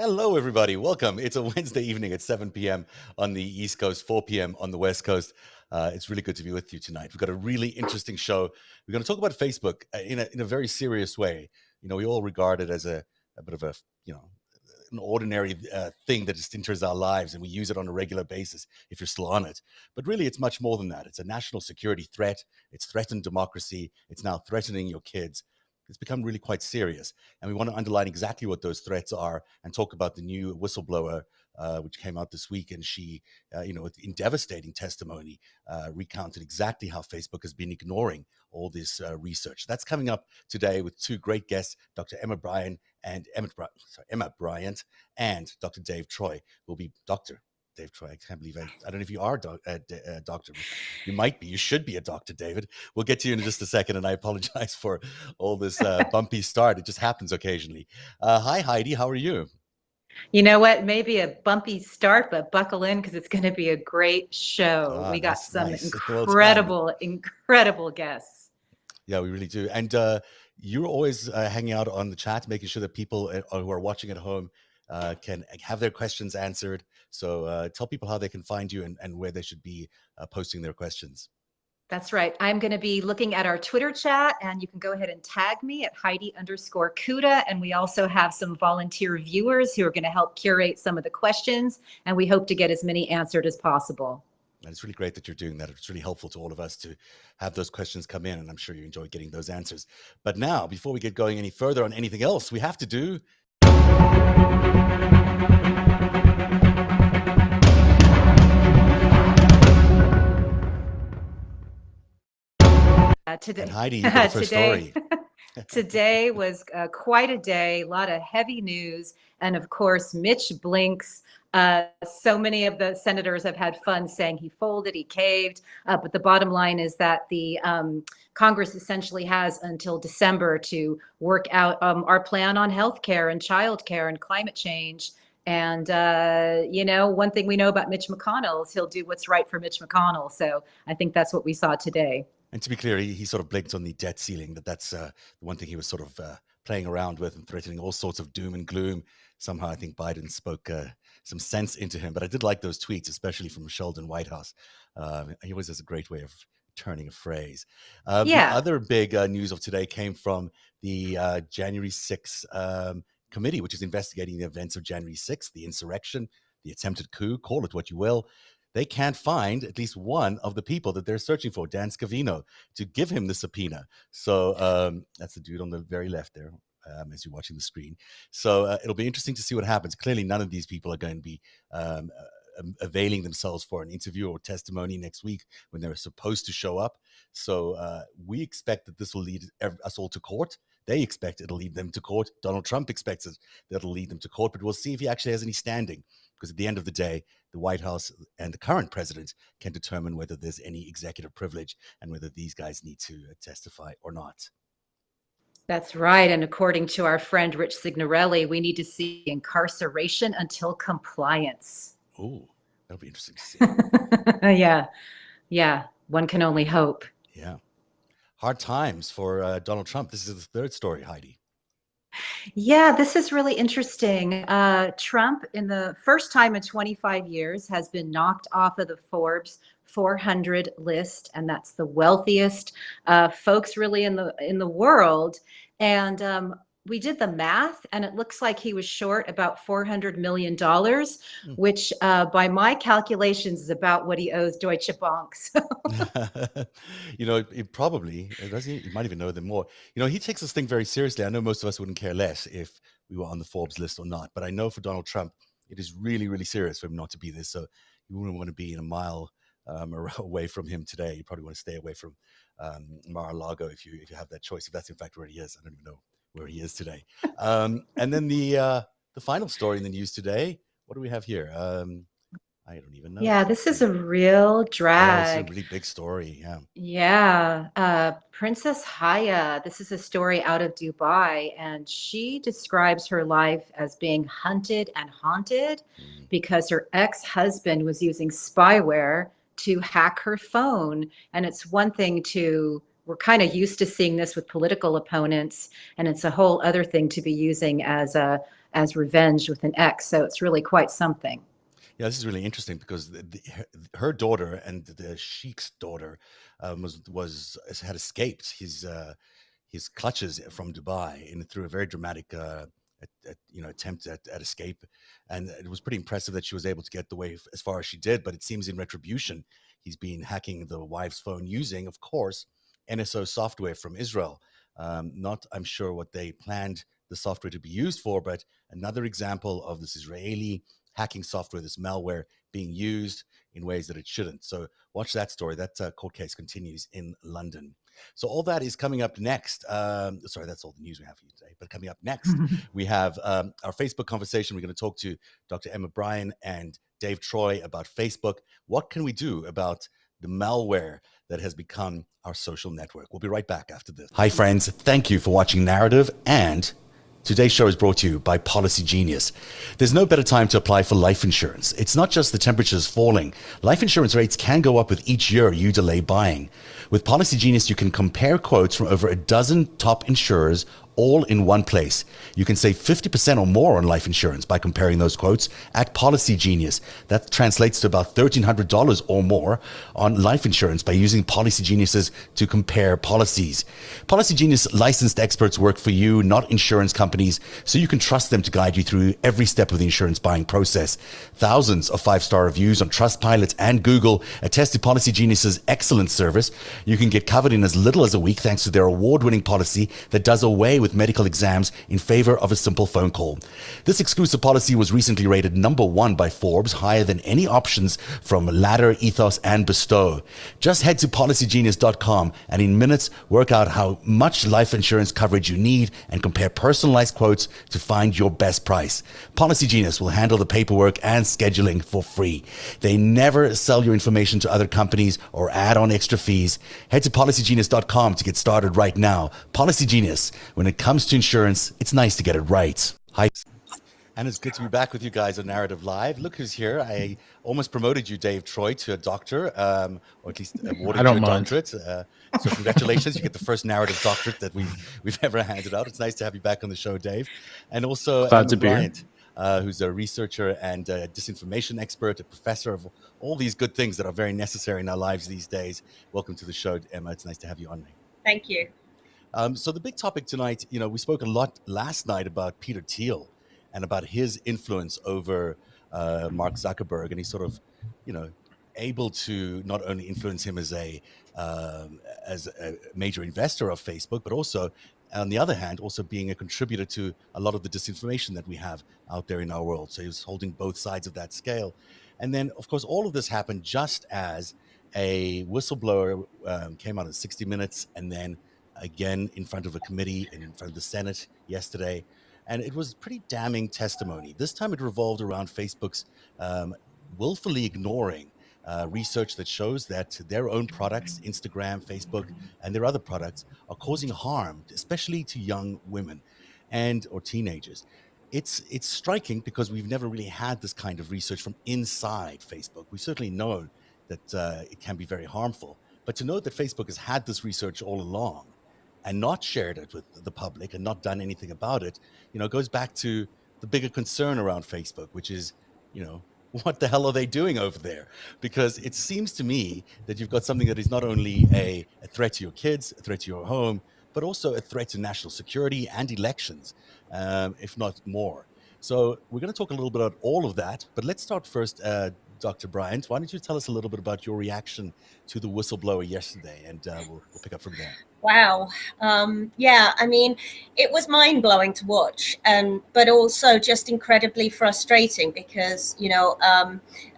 Hello, everybody. Welcome. It's a Wednesday evening at 7 p.m. on the East Coast, 4 p.m. on the West Coast. It's really good to be with you tonight. We've got a really interesting show. We're going to talk about Facebook in a very serious way. We all regard it as a bit of an ordinary thing that just enters our lives, and we use it on a regular basis if you're still on it. But really, it's much more than that. It's a national security threat. It's threatened democracy. It's now threatening your kids. It's become really quite serious. And we want to underline exactly what those threats are and talk about the new whistleblower, which came out this week. And she, in devastating testimony, recounted exactly how Facebook has been ignoring all this research. That's coming up today with two great guests, Dr. Emma Bryant and Dr. Dave Troy. Will be Dr. Dave Troy. I can't believe I don't know if you are a doctor. You might be. You should be a doctor, David. We'll get to you in just a second, and I apologize for all this bumpy start. It just happens occasionally. Hi, Heidi. How are you? You know what? Maybe a bumpy start, but buckle in because it's going to be a great show. Ah, We got nice, some nice. Well done. incredible guests. Yeah, we really do. And you're always hanging out on the chat, making sure that people who are watching at home can have their questions answered. So tell people how they can find you and where they should be posting their questions. That's right. I'm going to be looking at our Twitter chat, and you can go ahead and tag me at Heidi_Kuda. And we also have some volunteer viewers who are going to help curate some of the questions, and we hope to get as many answered as possible. And it's really great that you're doing that. It's really helpful to all of us to have those questions come in, and I'm sure you enjoy getting those answers. But now, before we get going any further on anything else, we have to do Today, and Heidi, you get the first story. Today was quite a day, a lot of heavy news. And of course, Mitch blinks. So many of the senators have had fun saying he folded, he caved. But the bottom line is that the Congress essentially has until December to work out our plan on health care and child care and climate change. And, one thing we know about Mitch McConnell is he'll do what's right for Mitch McConnell. So I think that's what we saw today. And to be clear, he sort of blinked on the debt ceiling. That's the one thing he was sort of playing around with and threatening all sorts of doom and gloom. Somehow, I think Biden spoke some sense into him. But I did like those tweets, especially from Sheldon Whitehouse. He always has a great way of turning a phrase. The other big news of today came from the January 6th committee, which is investigating the events of January 6th, the insurrection, the attempted coup, call it what you will. They can't find at least one of the people that they're searching for, Dan Scavino, to give him the subpoena. So that's the dude on the very left there, as you're watching the screen. So it'll be interesting to see what happens. Clearly, none of these people are going to be availing themselves for an interview or testimony next week when they're supposed to show up. So we expect that this will lead us all to court. They expect it'll lead them to court. Donald Trump expects that it'll lead them to court, but we'll see if he actually has any standing. Because at the end of the day, the White House and the current president can determine whether there's any executive privilege and whether these guys need to testify or not. That's right. And according to our friend Rich Signorelli, we need to see incarceration until compliance. Oh, that'll be interesting to see. Yeah. One can only hope. Yeah. Hard times for Donald Trump. This is the third story, Heidi. Yeah, this is really interesting. Trump, in the first time in 25 years, has been knocked off of the Forbes 400 list, and that's the wealthiest folks really in the world. And we did the math, and it looks like he was short about $400 million, which by my calculations is about what he owes Deutsche Bank. So. He might even know them more. He takes this thing very seriously. I know most of us wouldn't care less if we were on the Forbes list or not, but I know for Donald Trump, it is really, really serious for him not to be this. So you wouldn't want to be in a mile away from him today. You probably want to stay away from Mar-a-Lago if you have that choice, if that's in fact where he is. I don't even know where he is today. And then the final story in the news today, what do we have here? I don't even know. Yeah, this is a real drag. Oh, it's a really big story. Yeah. Yeah. Princess Haya, this is a story out of Dubai, and she describes her life as being hunted and haunted because her ex-husband was using spyware to hack her phone. And it's one thing to we're kind of used to seeing this with political opponents, and it's a whole other thing to be using as revenge with an X. So it's really quite something. Yeah, this is really interesting because her daughter and the sheik's daughter had escaped his clutches from Dubai through a very dramatic attempt at escape, and it was pretty impressive that she was able to get the way as far as she did. But it seems in retribution, he's been hacking the wife's phone using, of course, NSO software from Israel. Not, I'm sure, what they planned the software to be used for, but another example of this Israeli hacking software, this malware being used in ways that it shouldn't. So watch that story. That court case continues in London. So all that is coming up next. Sorry, that's all the news we have for you today. But coming up next, we have our Facebook conversation. We're going to talk to Dr. Emma Bryan and Dave Troy about Facebook. What can we do about the malware that has become our social network? We'll be right back after this. Hi, friends. Thank you for watching Narrative, and today's show is brought to you by Policy Genius. There's no better time to apply for life insurance. It's not just the temperatures falling. Life insurance rates can go up with each year you delay buying. With Policy Genius, you can compare quotes from over a dozen top insurers all in one place. You can save 50% or more on life insurance by comparing those quotes at Policy Genius. That translates to about $1,300 or more on life insurance by using Policy Geniuses to compare policies. Policy Genius licensed experts work for you, not insurance companies, so you can trust them to guide you through every step of the insurance buying process. Thousands of 5-star reviews on Trustpilot and Google attest to Policy Genius's excellent service. You can get covered in as little as a week thanks to their award-winning policy that does away with medical exams in favor of a simple phone call. This exclusive policy was recently rated #1 by Forbes, higher than any options from Ladder, Ethos, and Bestow. Just head to policygenius.com and in minutes work out how much life insurance coverage you need and compare personalized quotes to find your best price. Policy Genius will handle the paperwork and scheduling for free. They never sell your information to other companies or add on extra fees. Head to policygenius.com to get started right now. Policy Genius. When it comes to insurance, it's nice to get it right. Hi. And it's good to be back with you guys on Narrative Live. Look who's here. I almost promoted you, Dave Troy, to a doctor, or at least awarded you a doctorate. So congratulations. You get the first narrative doctorate that we've ever handed out. It's nice to have you back on the show, Dave. And also Glad to be here. Who's a researcher and a disinformation expert, a professor of all these good things that are very necessary in our lives these days. Welcome to the show, Emma. It's nice to have you on. Thank you. So the big topic tonight, we spoke a lot last night about Peter Thiel and about his influence over Mark Zuckerberg, and he's sort of, able to not only influence him as a major investor of Facebook, but also, on the other hand, also being a contributor to a lot of the disinformation that we have out there in our world. So he was holding both sides of that scale. And then, of course, all of this happened just as a whistleblower came out in 60 Minutes and then again in front of a committee and in front of the Senate yesterday. And it was pretty damning testimony. This time it revolved around Facebook's willfully ignoring research that shows that their own products, Instagram, Facebook, and their other products are causing harm, especially to young women or teenagers. It's striking because we've never really had this kind of research from inside Facebook. We certainly know that it can be very harmful, but to know that Facebook has had this research all along and not shared it with the public and not done anything about it, goes back to the bigger concern around Facebook, which is, what the hell are they doing over there? Because it seems to me that you've got something that is not only a threat to your kids, a threat to your home, but also a threat to national security and elections, if not more. So we're going to talk a little bit about all of that, but let's start first, Dr. Bryant. Why don't you tell us a little bit about your reaction to the whistleblower yesterday, and we'll pick up from there. Wow. Yeah, I mean, it was mind-blowing to watch, but also just incredibly frustrating because,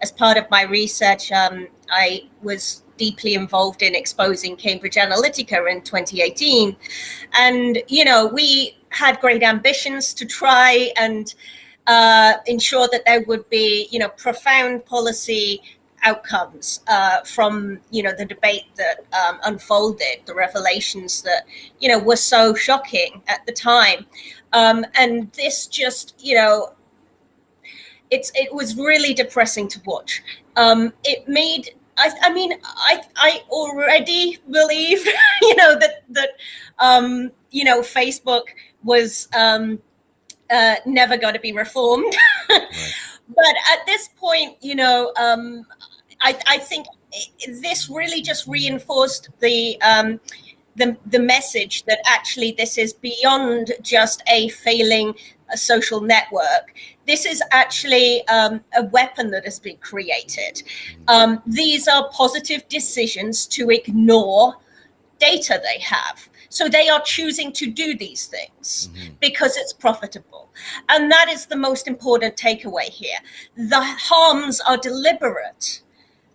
as part of my research, I was deeply involved in exposing Cambridge Analytica in 2018. And, we had great ambitions to try and ensure that there would be, profound policy outcomes from, the debate that unfolded, the revelations that, were so shocking at the time. And this just, it was really depressing to watch. It made I mean, I already believe, that Facebook was never going to be reformed. Right. But at this point, I think this really just reinforced the message that actually this is beyond just a failing social network. This is actually a weapon that has been created. These are positive decisions to ignore data they have. So they are choosing to do these things because it's profitable. And that is the most important takeaway here. The harms are deliberate.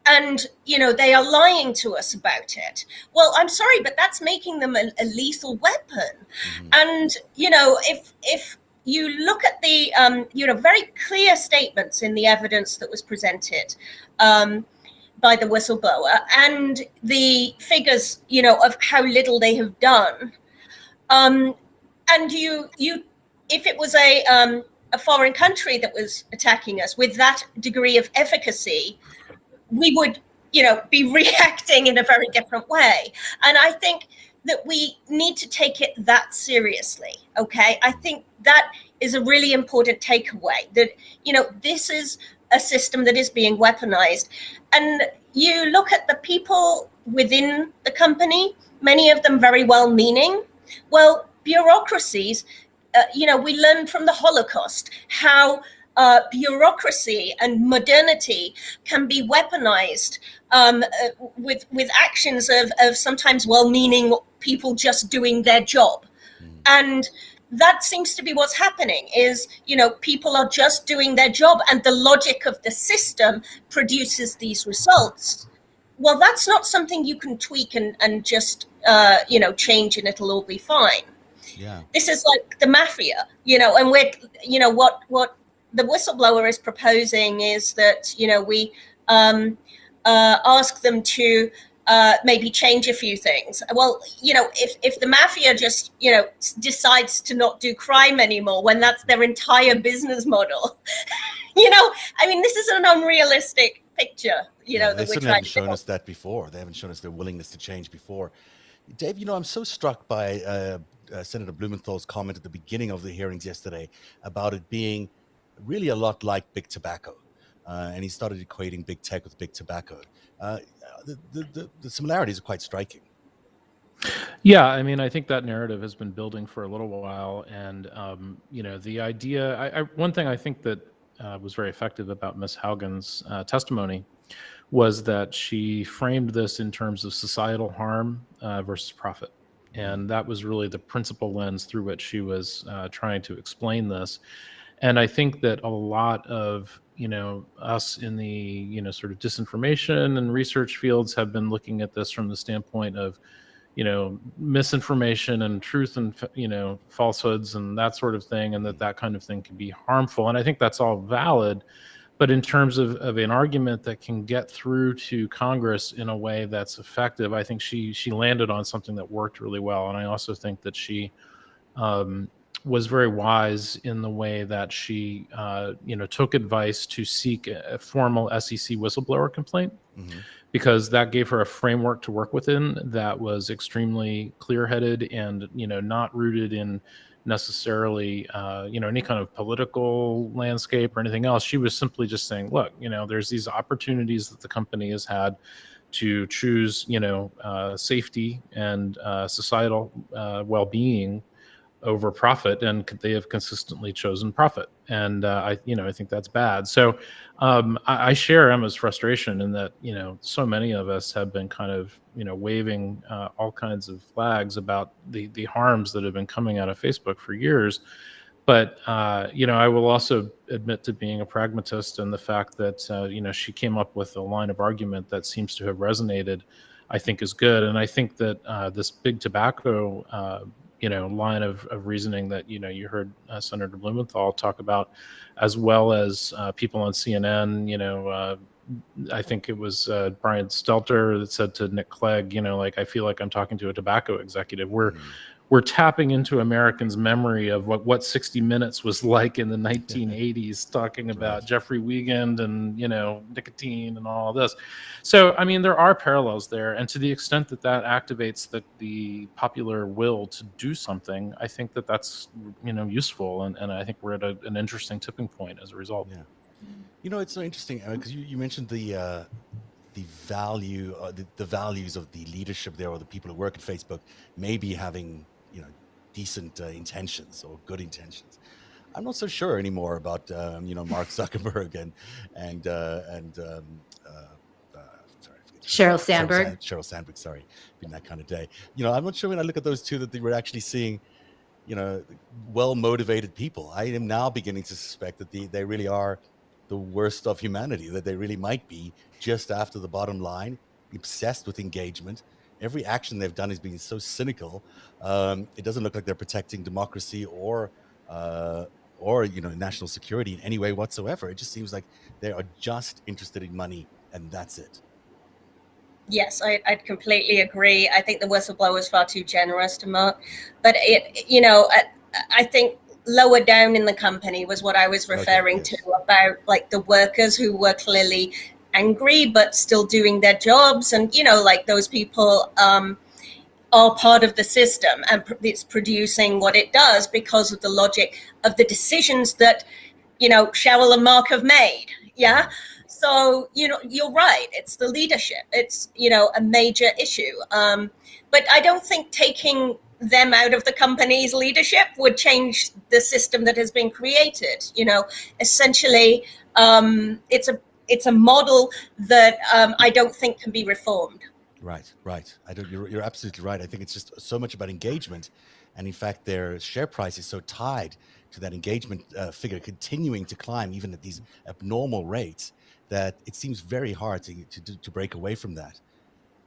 And, they are lying to us about it. Well, I'm sorry, but that's making them a lethal weapon. And, if you look at the, very clear statements in the evidence that was presented by the whistleblower and the figures, of how little they have done. And if it was a foreign country that was attacking us with that degree of efficacy, we would, be reacting in a very different way. And I think that we need to take it that seriously. Okay. I think that is a really important takeaway that, this is a system that is being weaponized. And you look at the people within the company, many of them very well-meaning. Well, bureaucracies, we learned from the Holocaust how bureaucracy and modernity can be weaponized with actions of sometimes well-meaning people just doing their job. And that seems to be what's happening is, people are just doing their job and the logic of the system produces these results. Well, that's not something you can tweak and just, change and it'll all be fine. Yeah. This is like the mafia, and we're, what the whistleblower is proposing is that, we ask them to maybe change a few things. Well, if the mafia just, decides to not do crime anymore when that's their entire business model, this is an unrealistic picture, They that we're certainly trying haven't to shown us that before. They haven't shown us their willingness to change before. Dave, I'm so struck by Senator Blumenthal's comment at the beginning of the hearings yesterday about it being really a lot like big tobacco. And he started equating big tech with big tobacco. The similarities are quite striking. Yeah, I think that narrative has been building for a little while. And, the idea, one thing I think that was very effective about Ms. Haugen's testimony was that she framed this in terms of societal harm versus profit. And that was really the principal lens through which she was trying to explain this. And I think that a lot of, us in the, sort of disinformation and research fields have been looking at this from the standpoint of, misinformation and truth and, falsehoods and that sort of thing, and that kind of thing can be harmful. And I think that's all valid. But in terms of an argument that can get through to Congress in a way that's effective, I think she landed on something that worked really well. And I also think that she was very wise in the way that she, took advice to seek a formal SEC whistleblower complaint, because that gave her a framework to work within that was extremely clear-headed and, not rooted in necessarily, any kind of political landscape or anything else. She was simply just saying, look, there's these opportunities that the company has had to choose, safety and societal well-being over profit, and they have consistently chosen profit. And I think that's bad. So I share Emma's frustration in that, so many of us have been kind of, waving all kinds of flags about the harms that have been coming out of Facebook for years. But, I will also admit to being a pragmatist, and the fact that, she came up with a line of argument that seems to have resonated, I think is good. And I think that this big tobacco line of reasoning that, you heard Senator Blumenthal talk about, as well as people on CNN, I think it was Brian Stelter that said to Nick Clegg, I feel like I'm talking to a tobacco executive. we're tapping into Americans' memory of what 60 Minutes was like in the 1980s, talking about Jeffrey Wiegand and, you know, nicotine and all this. So, I mean, there are parallels there. And to the extent that that activates the popular will to do something, I think that that's, you know, useful. And I think we're at an interesting tipping point as a result. Yeah. You know, it's so interesting because you mentioned the value, the values of the leadership there, or the people who work at Facebook, maybe having, you know, decent intentions or good intentions. I'm not so sure anymore about you know, Mark Zuckerberg and sorry, I forget Sheryl Sandberg. Sheryl Sandberg, sorry, been that kind of day. You know, I'm not sure when I look at those two that they were actually seeing, you know, well-motivated people. I am now beginning to suspect that they really are the worst of humanity, that they really might be just after the bottom line, obsessed with engagement. Every action they've done has been so cynical. It doesn't look like they're protecting democracy or you know, national security in any way whatsoever. It just seems like they are just interested in money, and that's it. Yes, I'd completely agree. I think the whistleblower is far too generous to Mark, but it, you know, I think lower down in the company was what I was referring to, about like the workers who were clearly angry but still doing their jobs, and you know, like those people are part of the system, and it's producing what it does because of the logic of the decisions that, you know, Sheryl and Mark have made. Yeah. So, you know, you're right. It's the leadership. It's, you know, a major issue. But I don't think taking them out of the company's leadership would change the system that has been created. You know, essentially, it's a model that I don't think can be reformed. Right. You're absolutely right. I think it's just so much about engagement, and in fact, their share price is so tied to that engagement figure continuing to climb, even at these abnormal rates, that it seems very hard to break away from that.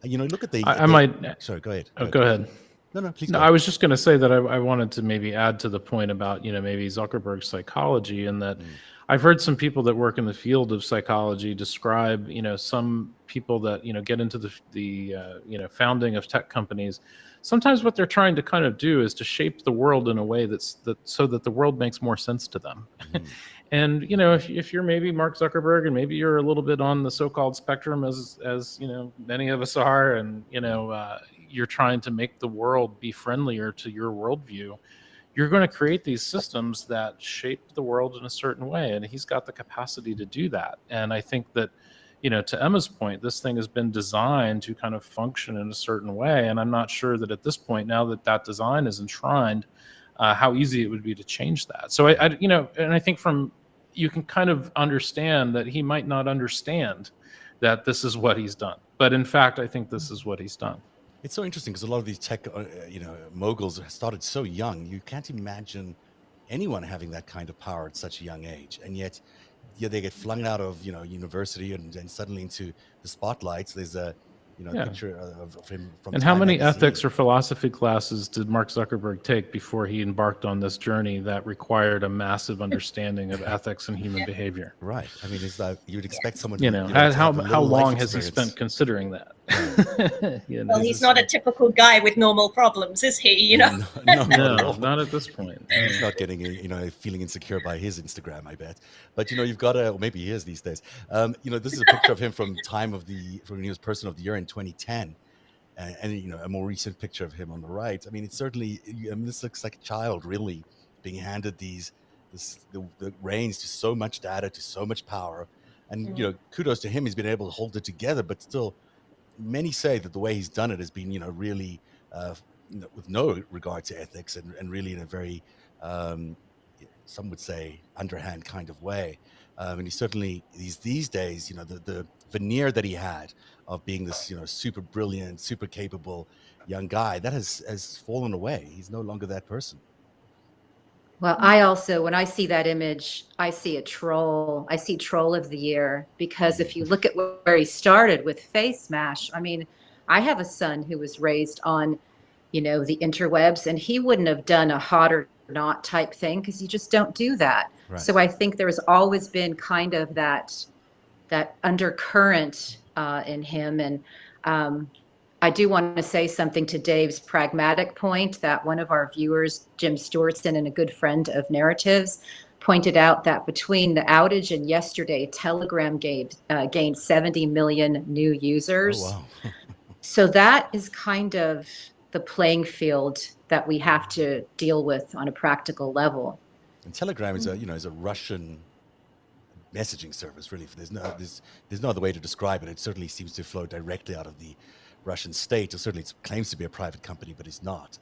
You know, look at the. Sorry, go ahead. Go ahead. No, please. No, I was just going to say that I wanted to maybe add to the point about, you know, maybe Zuckerberg's psychology, and that I've heard some people that work in the field of psychology describe, you know, some people that, you know, get into the you know, founding of tech companies. Sometimes what they're trying to kind of do is to shape the world in a way so that the world makes more sense to them. And, you know, if you're maybe Mark Zuckerberg, and maybe you're a little bit on the so-called spectrum as you know, many of us are, and, you know, you're trying to make the world be friendlier to your worldview, you're going to create these systems that shape the world in a certain way. And he's got the capacity to do that. And I think that, you know, to Emma's point, this thing has been designed to kind of function in a certain way. And I'm not sure that at this point, now that that design is enshrined, how easy it would be to change that. So I you know, and I think you can kind of understand that he might not understand that this is what he's done. But in fact, I think this is what he's done. It's so interesting because a lot of these tech, you know, moguls started so young. You can't imagine anyone having that kind of power at such a young age, and yet, yeah, they get flung out of, you know, university and suddenly into the spotlights. There's a, you know, picture of him from. And how many ethics or philosophy classes did Mark Zuckerberg take before he embarked on this journey that required a massive understanding of ethics and human behavior? Right. I mean, it's like you'd expect someone. You know, how long has he spent considering that? You know, well, he's not a typical guy with normal problems, is he? You know, no, not at this point. He's not getting, you know, feeling insecure by his Instagram, I bet. But you know, you've got or maybe he is these days. You know, this is a picture of him from when he was Person of the Year in 2010, and you know, a more recent picture of him on the right. I mean, it's certainly. I mean, this looks like a child really being handed the reins to so much data, to so much power, and you know, kudos to him. He's been able to hold it together, but still. Many say that the way he's done it has been, you know, really you know, with no regard to ethics and really in a very, some would say, underhand kind of way. And he certainly, these days, you know, the veneer that he had of being this, you know, super brilliant, super capable young guy, that has fallen away. He's no longer that person. Well, I also, when I see that image, I see a troll. I see Troll of the Year, because if you look at where he started with Face Mash, I mean, I have a son who was raised on, you know, the interwebs, and he wouldn't have done a hot or not type thing because you just don't do that. Right. So I think there's always been kind of that undercurrent in him. And I do want to say something to Dave's pragmatic point that one of our viewers, Jim Stewartson, and a good friend of Narratives, pointed out that between the outage and yesterday, Telegram gained 70 million new users. Oh, wow. So that is kind of the playing field that we have to deal with on a practical level. And Telegram is a Russian messaging service, really. There's no other way to describe it. It certainly seems to flow directly out of the Russian state. Or certainly it claims to be a private company, but it's not.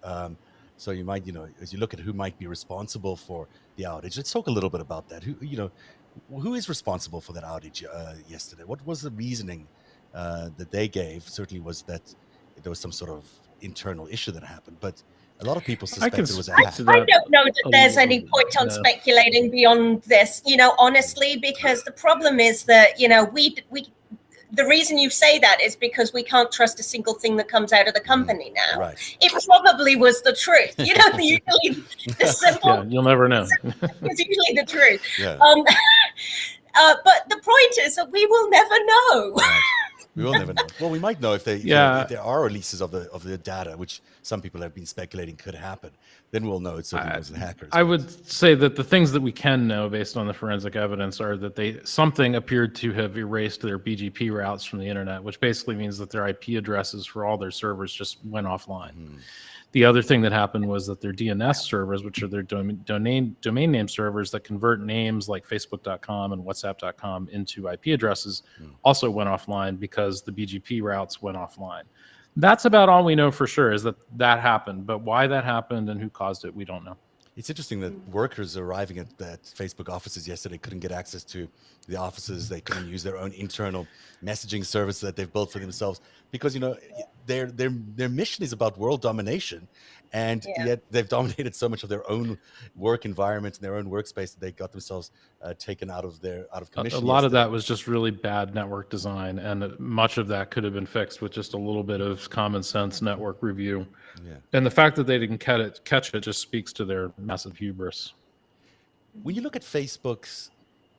So you might, as you look at who might be responsible for the outage, let's talk a little bit about that. Who is responsible for that outage yesterday? What was the reasoning that they gave? Certainly was that there was some sort of internal issue that happened, but a lot of people suspect it was a hack. I don't know that there's any point on speculating beyond this, honestly, because the problem is that, the reason you say that is because we can't trust a single thing that comes out of the company now. Right. It probably was the truth. Usually the simple. Yeah, you'll never know. It's usually the truth. Yeah. But the point is that we will never know. Right. We will never know. Well, we might know if there are releases of the data, which some people have been speculating could happen. Then we'll know it certainly wasn't hackers. I would say that the things that we can know based on the forensic evidence are that something appeared to have erased their BGP routes from the internet, which basically means that their IP addresses for all their servers just went offline. Mm-hmm. The other thing that happened was that their DNS servers, which are their domain name servers that convert names like Facebook.com and WhatsApp.com into IP addresses, also went offline because the BGP routes went offline. That's about all we know for sure, is that happened. But why that happened and who caused it, we don't know. It's interesting that workers arriving at Facebook offices yesterday couldn't get access to the offices. They couldn't use their own internal messaging service that they've built for themselves because, their mission is about world domination. And yet they've dominated so much of their own work environment and their own workspace that they got themselves taken out of commission. A lot of that was just really bad network design, and much of that could have been fixed with just a little bit of common sense network review. Yeah. And the fact that they didn't catch it just speaks to their massive hubris. When you look at Facebook's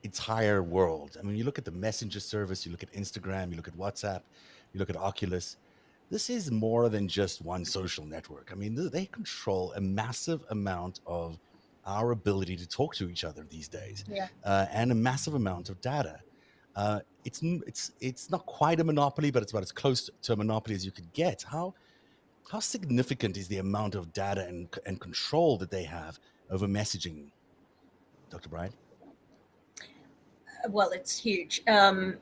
entire world, I mean, you look at the Messenger service, you look at Instagram, you look at WhatsApp, you look at Oculus, this is more than just one social network. I mean, they control a massive amount of our ability to talk to each other these days, and a massive amount of data. It's not quite a monopoly, but it's about as close to a monopoly as you could get. How significant is the amount of data and control that they have over messaging, Dr. Bryant? Well, it's huge. And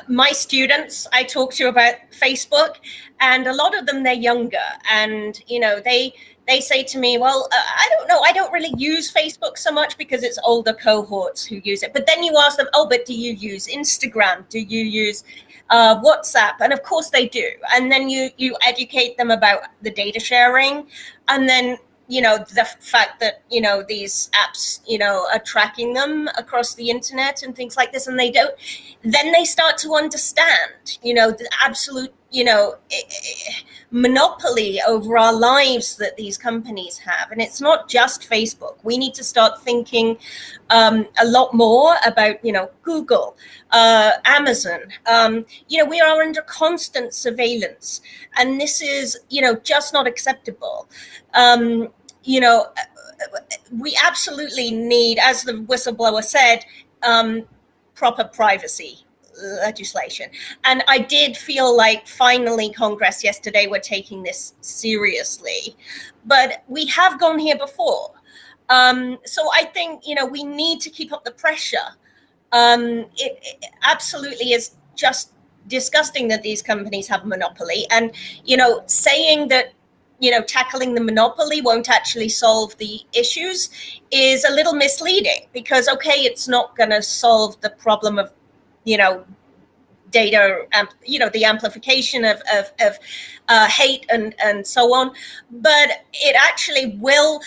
my students I talk to about Facebook, and a lot of them, they're younger, and they say to me, well, I don't know, I don't really use Facebook so much because it's older cohorts who use it. But then you ask them, oh, but do you use Instagram? Do you use WhatsApp? And of course they do. And then you educate them about the data sharing, and then the fact that, these apps, are tracking them across the internet and things like this, and then they start to understand, the absolute, monopoly over our lives that these companies have. And it's not just Facebook. We need to start thinking a lot more about, Google, Amazon. We are under constant surveillance, and this is, just not acceptable. We absolutely need, as the whistleblower said, proper privacy legislation. And I did feel like finally Congress yesterday were taking this seriously, but we have gone here before. So I think, we need to keep up the pressure. It absolutely is just disgusting that these companies have a monopoly, and, saying that, tackling the monopoly won't actually solve the issues is a little misleading, because, okay, it's not going to solve the problem of, data, the amplification of hate and so on, but it actually will,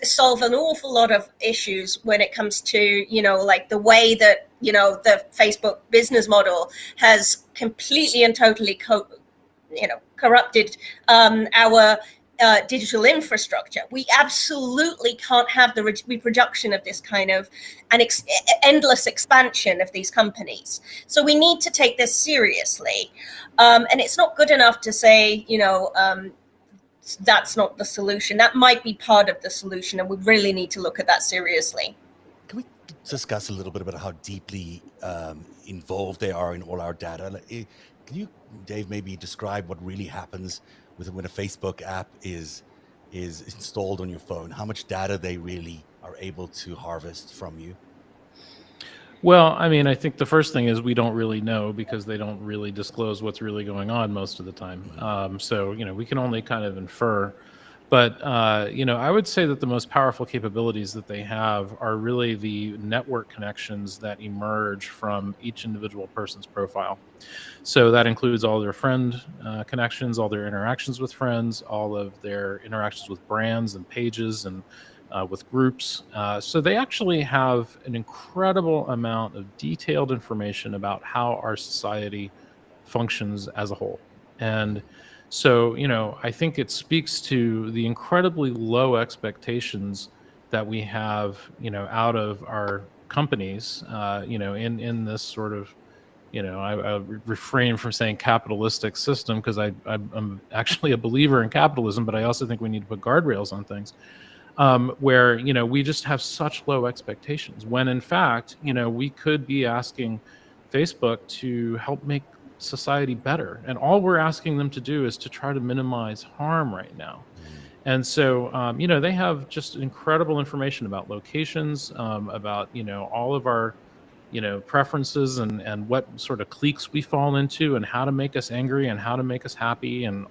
solve an awful lot of issues when it comes to, like the way that, the Facebook business model has completely and totally corrupted our digital infrastructure. We absolutely can't have the reproduction of this kind of endless expansion of these companies. So we need to take this seriously. And it's not good enough to say, that's not the solution. That might be part of the solution, and we really need to look at that seriously. Can we discuss a little bit about how deeply involved they are in all our data? Can you, Dave, maybe describe what really happens when a Facebook app is installed on your phone? How much data they really are able to harvest from you? Well, I mean, I think the first thing is we don't really know because they don't really disclose what's really going on most of the time. So, we can only kind of infer. But, I would say that the most powerful capabilities that they have are really the network connections that emerge from each individual person's profile. So that includes all their friend connections, all their interactions with friends, all of their interactions with brands and pages and with groups. So they actually have an incredible amount of detailed information about how our society functions as a whole. And so, I think it speaks to the incredibly low expectations that we have, out of our companies, in this sort of, I refrain from saying capitalistic system because I'm actually a believer in capitalism, but I also think we need to put guardrails on things. Where, we just have such low expectations when in fact, we could be asking Facebook to help make society better. And all we're asking them to do is to try to minimize harm right now. And so, they have just incredible information about locations, about, all of our, preferences and what sort of cliques we fall into and how to make us angry and how to make us happy. And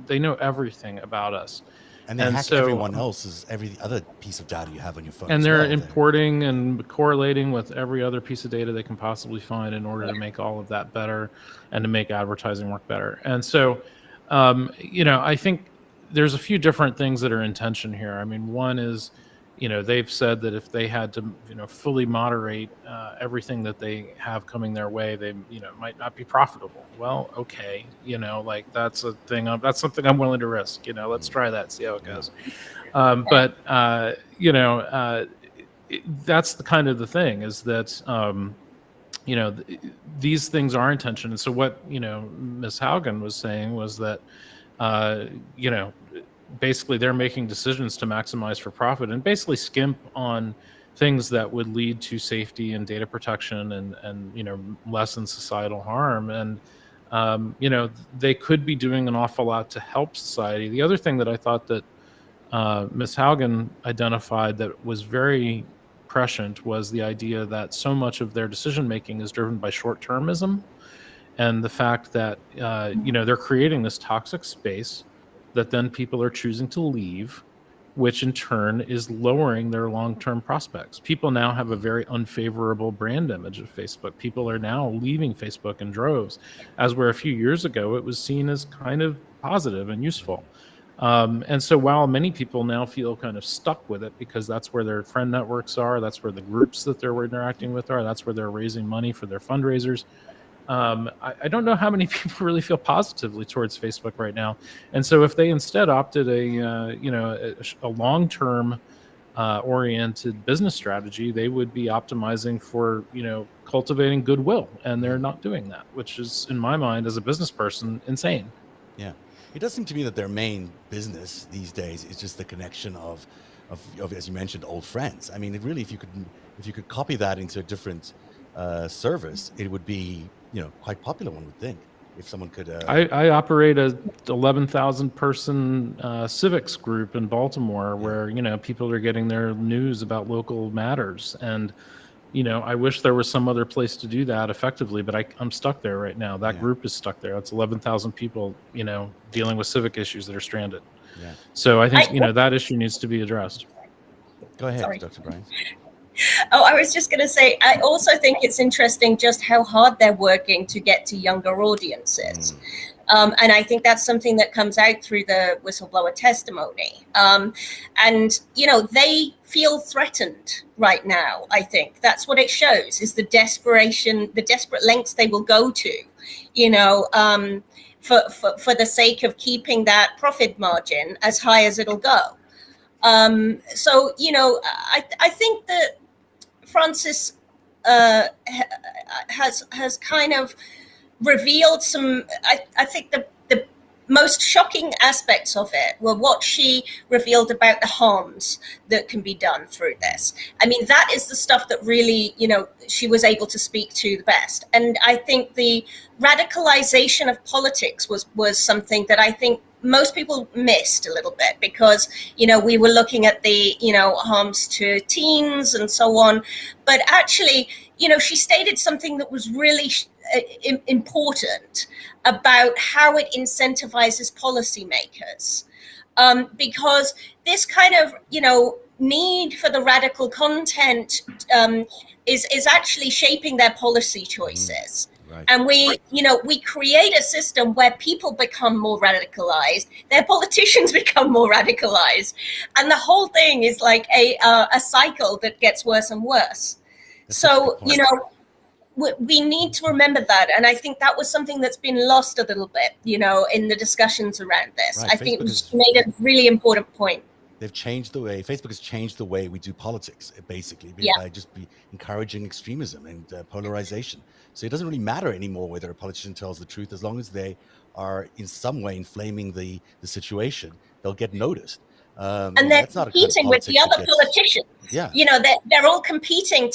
they know everything about us. And they hack everyone else's, every other piece of data you have on your phone. And they're importing and correlating with every other piece of data they can possibly find in order to make all of that better and to make advertising work better. And so, I think there's a few different things that are in tension here. I mean, one is, they've said that if they had to, fully moderate everything that they have coming their way, they, might not be profitable. Well, okay, that's a thing. That's something I'm willing to risk. Let's try that, see how it goes. But that's the kind of the thing is that, these things are in tension. And so what, Ms. Haugen was saying was that, basically they're making decisions to maximize for profit and basically skimp on things that would lead to safety and data protection and lessen societal harm. And, they could be doing an awful lot to help society. The other thing that I thought that Ms. Haugen identified that was very prescient was the idea that so much of their decision-making is driven by short-termism and the fact that, they're creating this toxic space that then people are choosing to leave, which in turn is lowering their long-term prospects. People now have a very unfavorable brand image of Facebook. People are now leaving Facebook in droves, as where a few years ago it was seen as kind of positive and useful. And so while many people now feel kind of stuck with it because that's where their friend networks are, that's where the groups that they're interacting with are, that's where they're raising money for their fundraisers, I don't know how many people really feel positively towards Facebook right now. And so if they instead opted a long-term oriented business strategy, they would be optimizing for, cultivating goodwill. And they're not doing that, which is, in my mind, as a business person, insane. Yeah. It does seem to me that their main business these days is just the connection of as you mentioned, old friends. I mean, it really, if you could copy that into a different service, it would be, quite popular, one would think, if someone could. I operate a 11,000 person civics group in Baltimore where, people are getting their news about local matters. And, I wish there was some other place to do that effectively, but I'm stuck there right now. That group is stuck there. It's 11,000 people, dealing with civic issues that are stranded. Yeah. So I think, that issue needs to be addressed. Go ahead, Sorry. Dr. Bryan. Oh, I was just going to say, I also think it's interesting just how hard they're working to get to younger audiences. And I think that's something that comes out through the whistleblower testimony. And, they feel threatened right now, I think. That's what it shows, is the desperate lengths they will go to, for the sake of keeping that profit margin as high as it'll go. So, you know, I think that Frances has kind of revealed some, I think the most shocking aspects of it were what she revealed about the harms that can be done through this. I mean, that is the stuff that really, you know, she was able to speak to the best. And I think the radicalization of politics was something that I think most people missed a little bit, because, you know, we were looking at the, you know, harms to teens and so on. But actually, you know, she stated something that was really important about how it incentivizes policymakers, because this kind of, you know, need for the radical content is actually shaping their policy choices. Right. And we, you know, we create a system where people become more radicalized, their politicians become more radicalized, and the whole thing is like a cycle that gets worse and worse. That's such a So, good point. you know, we need to remember that. And I think that was something that's been lost a little bit, you know, in the discussions around this. Right. I think Facebook she made a really important point. They've changed the way, Facebook has changed the way we do politics, basically, Yeah. by just encouraging extremism and polarization. So it doesn't really matter anymore whether a politician tells the truth, as long as they are in some way inflaming the situation, they'll get noticed. And they're that's not a kind of competing with the politics that other gets- politicians. Yeah. You know, they're all competing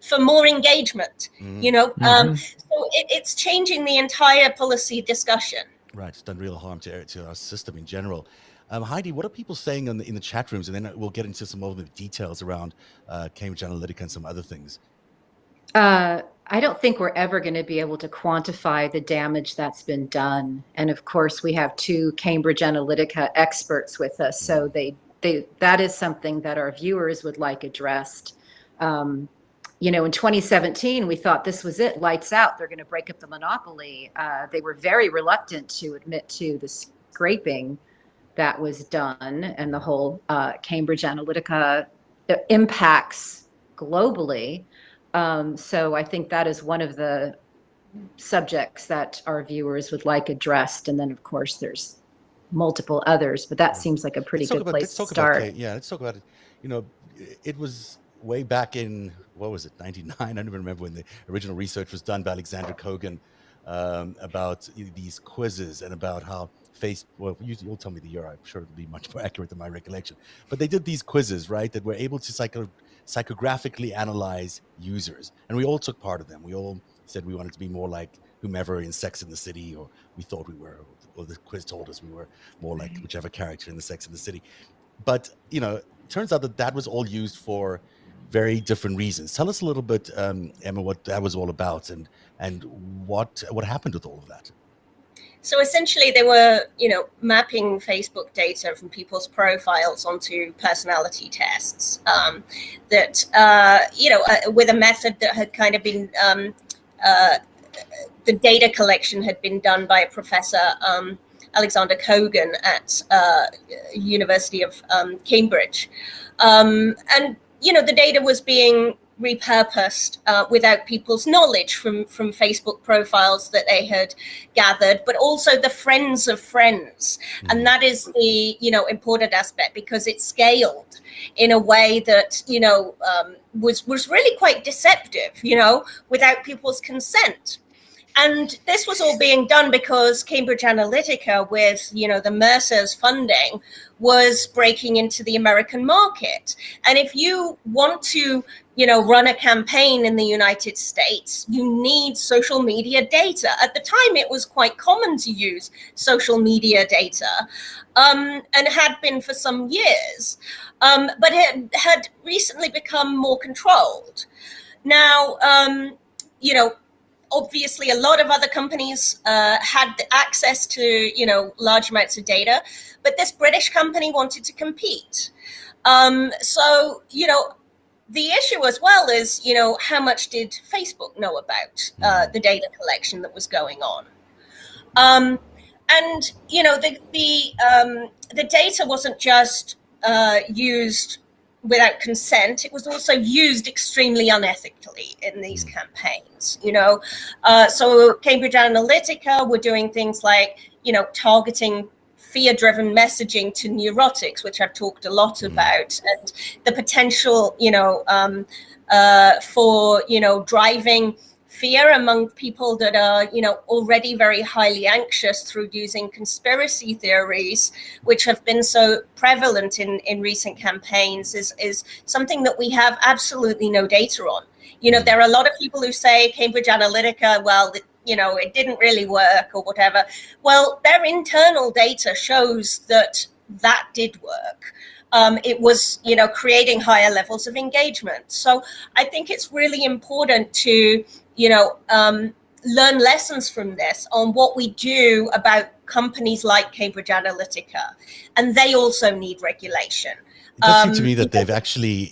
for more engagement, Mhm. you know. Mhm. So it's changing the entire policy discussion. Right, it's done real harm to our system in general. Heidi, what are people saying in the chat rooms? And then we'll get into some of the details around Cambridge Analytica and some other things. I don't think we're ever going to be able to quantify the damage that's been done. And of course, we have two Cambridge Analytica experts with us, so that is something that our viewers would like addressed. You know, in 2017, we thought this was it, lights out, they're going to break up the monopoly. They were very reluctant to admit to the scraping that was done and the whole Cambridge Analytica impacts globally. So I think that is one of the subjects that our viewers would like addressed. And then, of course, there's multiple others, but that seems like a pretty good place to start. Let's talk about it. You know, it was way back in, what was it, 99? I don't even remember when the original research was done by Alexandra Kogan about these quizzes and about how well, you'll tell me the year. I'm sure it'll be much more accurate than my recollection. But they did these quizzes, right, that were able to psychographically analyze users. And we all took part of them. We all said we wanted to be more like whomever in Sex and the City, or we thought we were, or the quiz told us we were more like whichever character in the Sex and the City. But, you know, it turns out that was all used for very different reasons. Tell us a little bit, Emma, what that was all about and what happened with all of that. So essentially, they were, you know, mapping Facebook data from people's profiles onto personality tests that, you know, with a method that had kind of been, the data collection had been done by a professor, Alexander Kogan at University of Cambridge. And, you know, the data was being repurposed without people's knowledge from Facebook profiles that they had gathered, but also the friends of friends. And that is the, you know, important aspect, because it scaled in a way that, you know, was really quite deceptive, you know, without people's consent. And this was all being done because Cambridge Analytica, with, you know, the Mercer's funding, was breaking into the American market. And if you want to, you know, run a campaign in the United States, you need social media data. At the time, it was quite common to use social media data, and had been for some years, but it had recently become more controlled. Now, you know, obviously, a lot of other companies had access to, you know, large amounts of data, but this British company wanted to compete. So, you know, the issue as well is, you know, how much did Facebook know about the data collection that was going on? And, you know, the data wasn't just used without consent. It was also used extremely unethically in these campaigns, so Cambridge Analytica were doing things like, targeting fear-driven messaging to neurotics, which I've talked a lot about, and the potential, for, driving fear among people that are, already very highly anxious through using conspiracy theories, which have been so prevalent in recent campaigns, is something that we have absolutely no data on. There are a lot of people who say Cambridge Analytica, well, it didn't really work or whatever. Well, their internal data shows that did work. It was, creating higher levels of engagement. So I think it's really important to, learn lessons from this on what we do about companies like Cambridge Analytica. And they also need regulation. It does seem to me that they've actually,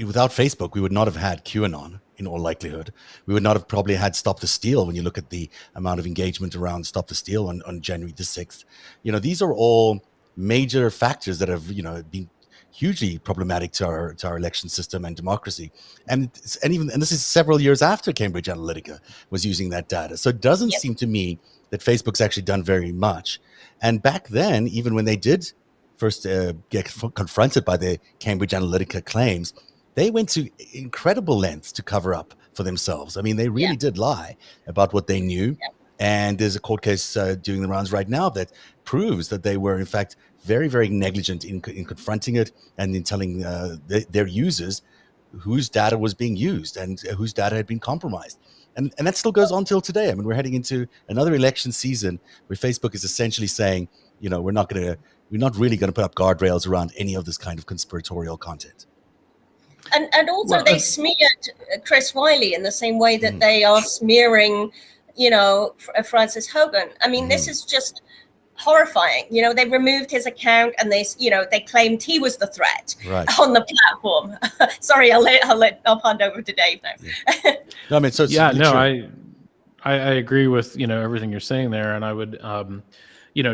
without Facebook, we would not have had QAnon in all likelihood. We would not have probably had Stop the Steal when you look at the amount of engagement around Stop the Steal on January the 6th. These are all major factors that have, been hugely problematic to our election system and democracy. And this is several years after Cambridge Analytica was using that data. So it doesn't seem to me that Facebook's actually done very much. And back then, even when they did first get confronted by the Cambridge Analytica claims, they went to incredible lengths to cover up for themselves. I mean, they really did lie about what they knew. And there's a court case doing the rounds right now that proves that they were, in fact, very, very negligent in confronting it and in telling their users whose data was being used and whose data had been compromised. And that still goes on till today. I mean, we're heading into another election season where Facebook is essentially saying, we're not really going to put up guardrails around any of this kind of conspiratorial content. And also they smeared Chris Wylie in the same way that they are smearing, Francis Hogan. I mean, this is just horrifying. They removed his account and they claimed he was the threat on the platform. Sorry, I'll hand over to Dave now. No, I mean, so I agree with everything you're saying there, and I would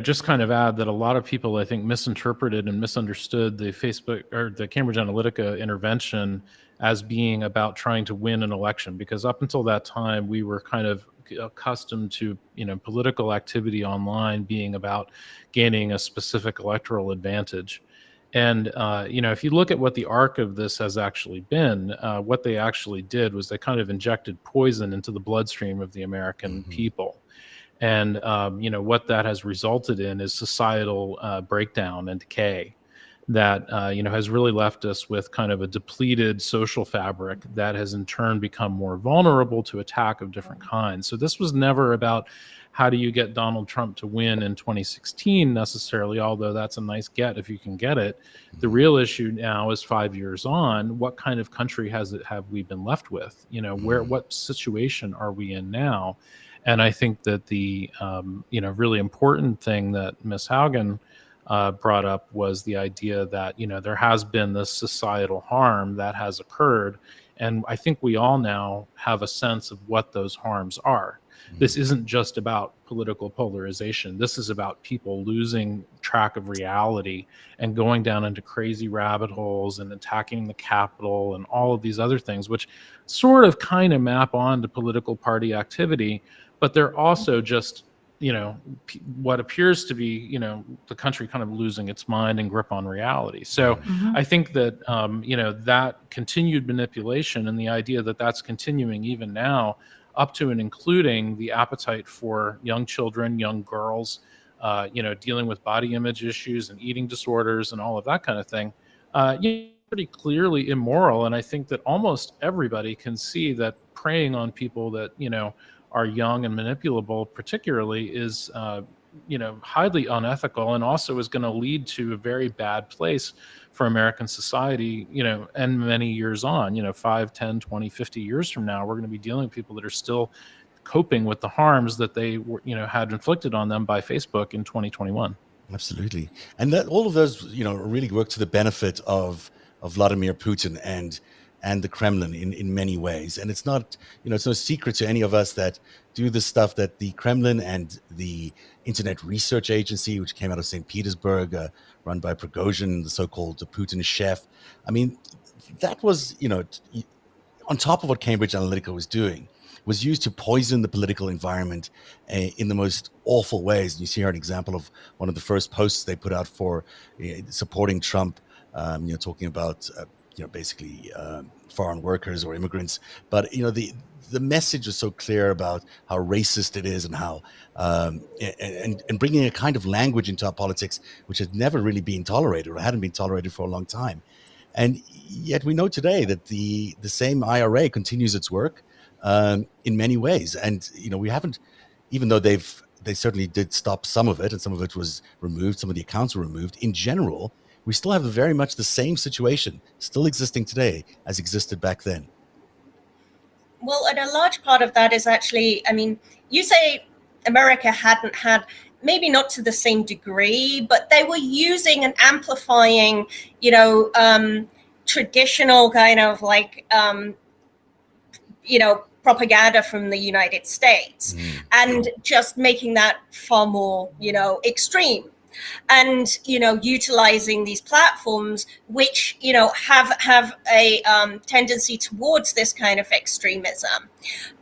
just kind of add that a lot of people, I think, misinterpreted and misunderstood the Facebook or the Cambridge Analytica intervention as being about trying to win an election, because up until that time we were kind of accustomed to political activity online being about gaining a specific electoral advantage. And if you look at what the arc of this has actually been, what they actually did was they kind of injected poison into the bloodstream of the American people. And what that has resulted in is societal breakdown and decay that has really left us with kind of a depleted social fabric that has in turn become more vulnerable to attack of different kinds. So this was never about how do you get Donald Trump to win in 2016 necessarily, although that's a nice get if you can get it. The real issue now is 5 years on, what kind of country have we been left with? What situation are we in now? And I think that the really important thing that Ms. Haugen brought up was the idea that there has been this societal harm that has occurred, and I think we all now have a sense of what those harms are. This isn't just about political polarization. This is about people losing track of reality and going down into crazy rabbit holes and attacking the Capitol and all of these other things, which sort of kind of map on to political party activity, but they're also just what appears to be, the country kind of losing its mind and grip on reality. So I think that, that continued manipulation and the idea that that's continuing even now up to and including the appetite for young children, young girls, dealing with body image issues and eating disorders and all of that kind of thing, pretty clearly immoral. And I think that almost everybody can see that preying on people that, are young and manipulable particularly is highly unethical, and also is going to lead to a very bad place for American society, and many years on, 5, 10, 20, 50 years from now, we're going to be dealing with people that are still coping with the harms that they were, had inflicted on them by Facebook in 2021. Absolutely. And that all of those, really work to the benefit of Vladimir Putin and and the Kremlin in many ways. And it's not, it's no secret to any of us that do the stuff that the Kremlin and the Internet Research Agency, which came out of St. Petersburg, run by Prigozhin, the so-called Putin chef. I mean, that was, on top of what Cambridge Analytica was doing, was used to poison the political environment in the most awful ways. And you see here an example of one of the first posts they put out for supporting Trump, talking about, basically foreign workers or immigrants. But, the message was so clear about how racist it is and how, and bringing a kind of language into our politics, which had never really been tolerated or hadn't been tolerated for a long time. And yet we know today that the same IRA continues its work in many ways. And, we haven't, even though they certainly did stop some of it and some of it was removed, some of the accounts were removed, in general, we still have very much the same situation still existing today as existed back then. Well, and a large part of that is actually, you say America hadn't had, maybe not to the same degree, but they were using and amplifying, traditional kind of like, propaganda from the United States and just making that far more, extreme. And, utilizing these platforms, which, have a tendency towards this kind of extremism.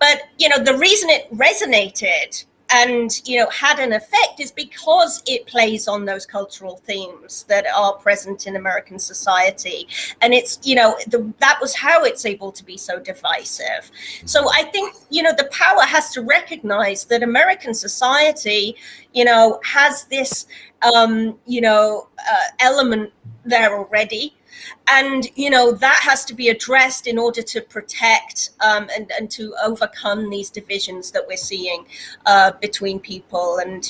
But, the reason it resonated and, had an effect is because it plays on those cultural themes that are present in American society. And it's, that was how it's able to be so divisive. So I think, the power has to recognize that American society, has this, element there already. And, that has to be addressed in order to protect and to overcome these divisions that we're seeing between people and,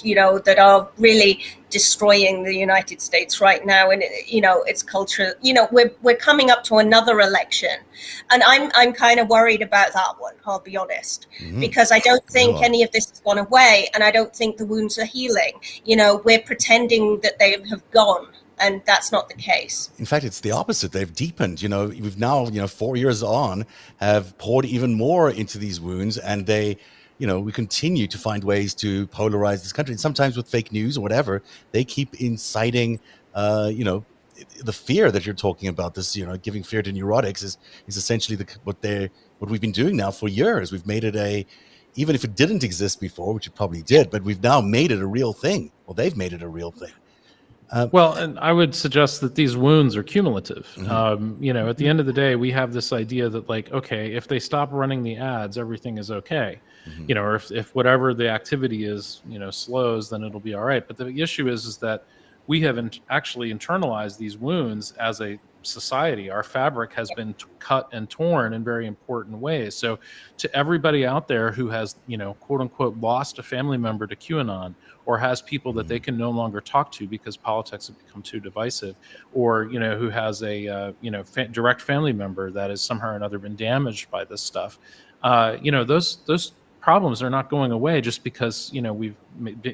that are really destroying the United States right now and, its culture. We're coming up to another election. And I'm kind of worried about that one, I'll be honest, because I don't think any of this has gone away. And I don't think the wounds are healing. We're pretending that they have gone. And that's not the case. In fact, it's the opposite. They've deepened. We've now, 4 years on, have poured even more into these wounds. And they, we continue to find ways to polarize this country. And sometimes with fake news or whatever, they keep inciting, the fear that you're talking about. This, giving fear to neurotics is essentially what we've been doing now for years. We've made it even if it didn't exist before, which it probably did, but we've now made it a real thing. Well, they've made it a real thing. And I would suggest that these wounds are cumulative. At the end of the day, we have this idea that okay, if they stop running the ads, everything is okay. Or if whatever the activity is, slows, then it'll be all right. But the issue is that we have actually internalized these wounds as a society. Our fabric has been cut and torn in very important ways. So to everybody out there who has, quote unquote, lost a family member to QAnon, or has people that they can no longer talk to because politics have become too divisive, or, who has a, direct family member that has somehow or another been damaged by this stuff, those problems are not going away just because, we've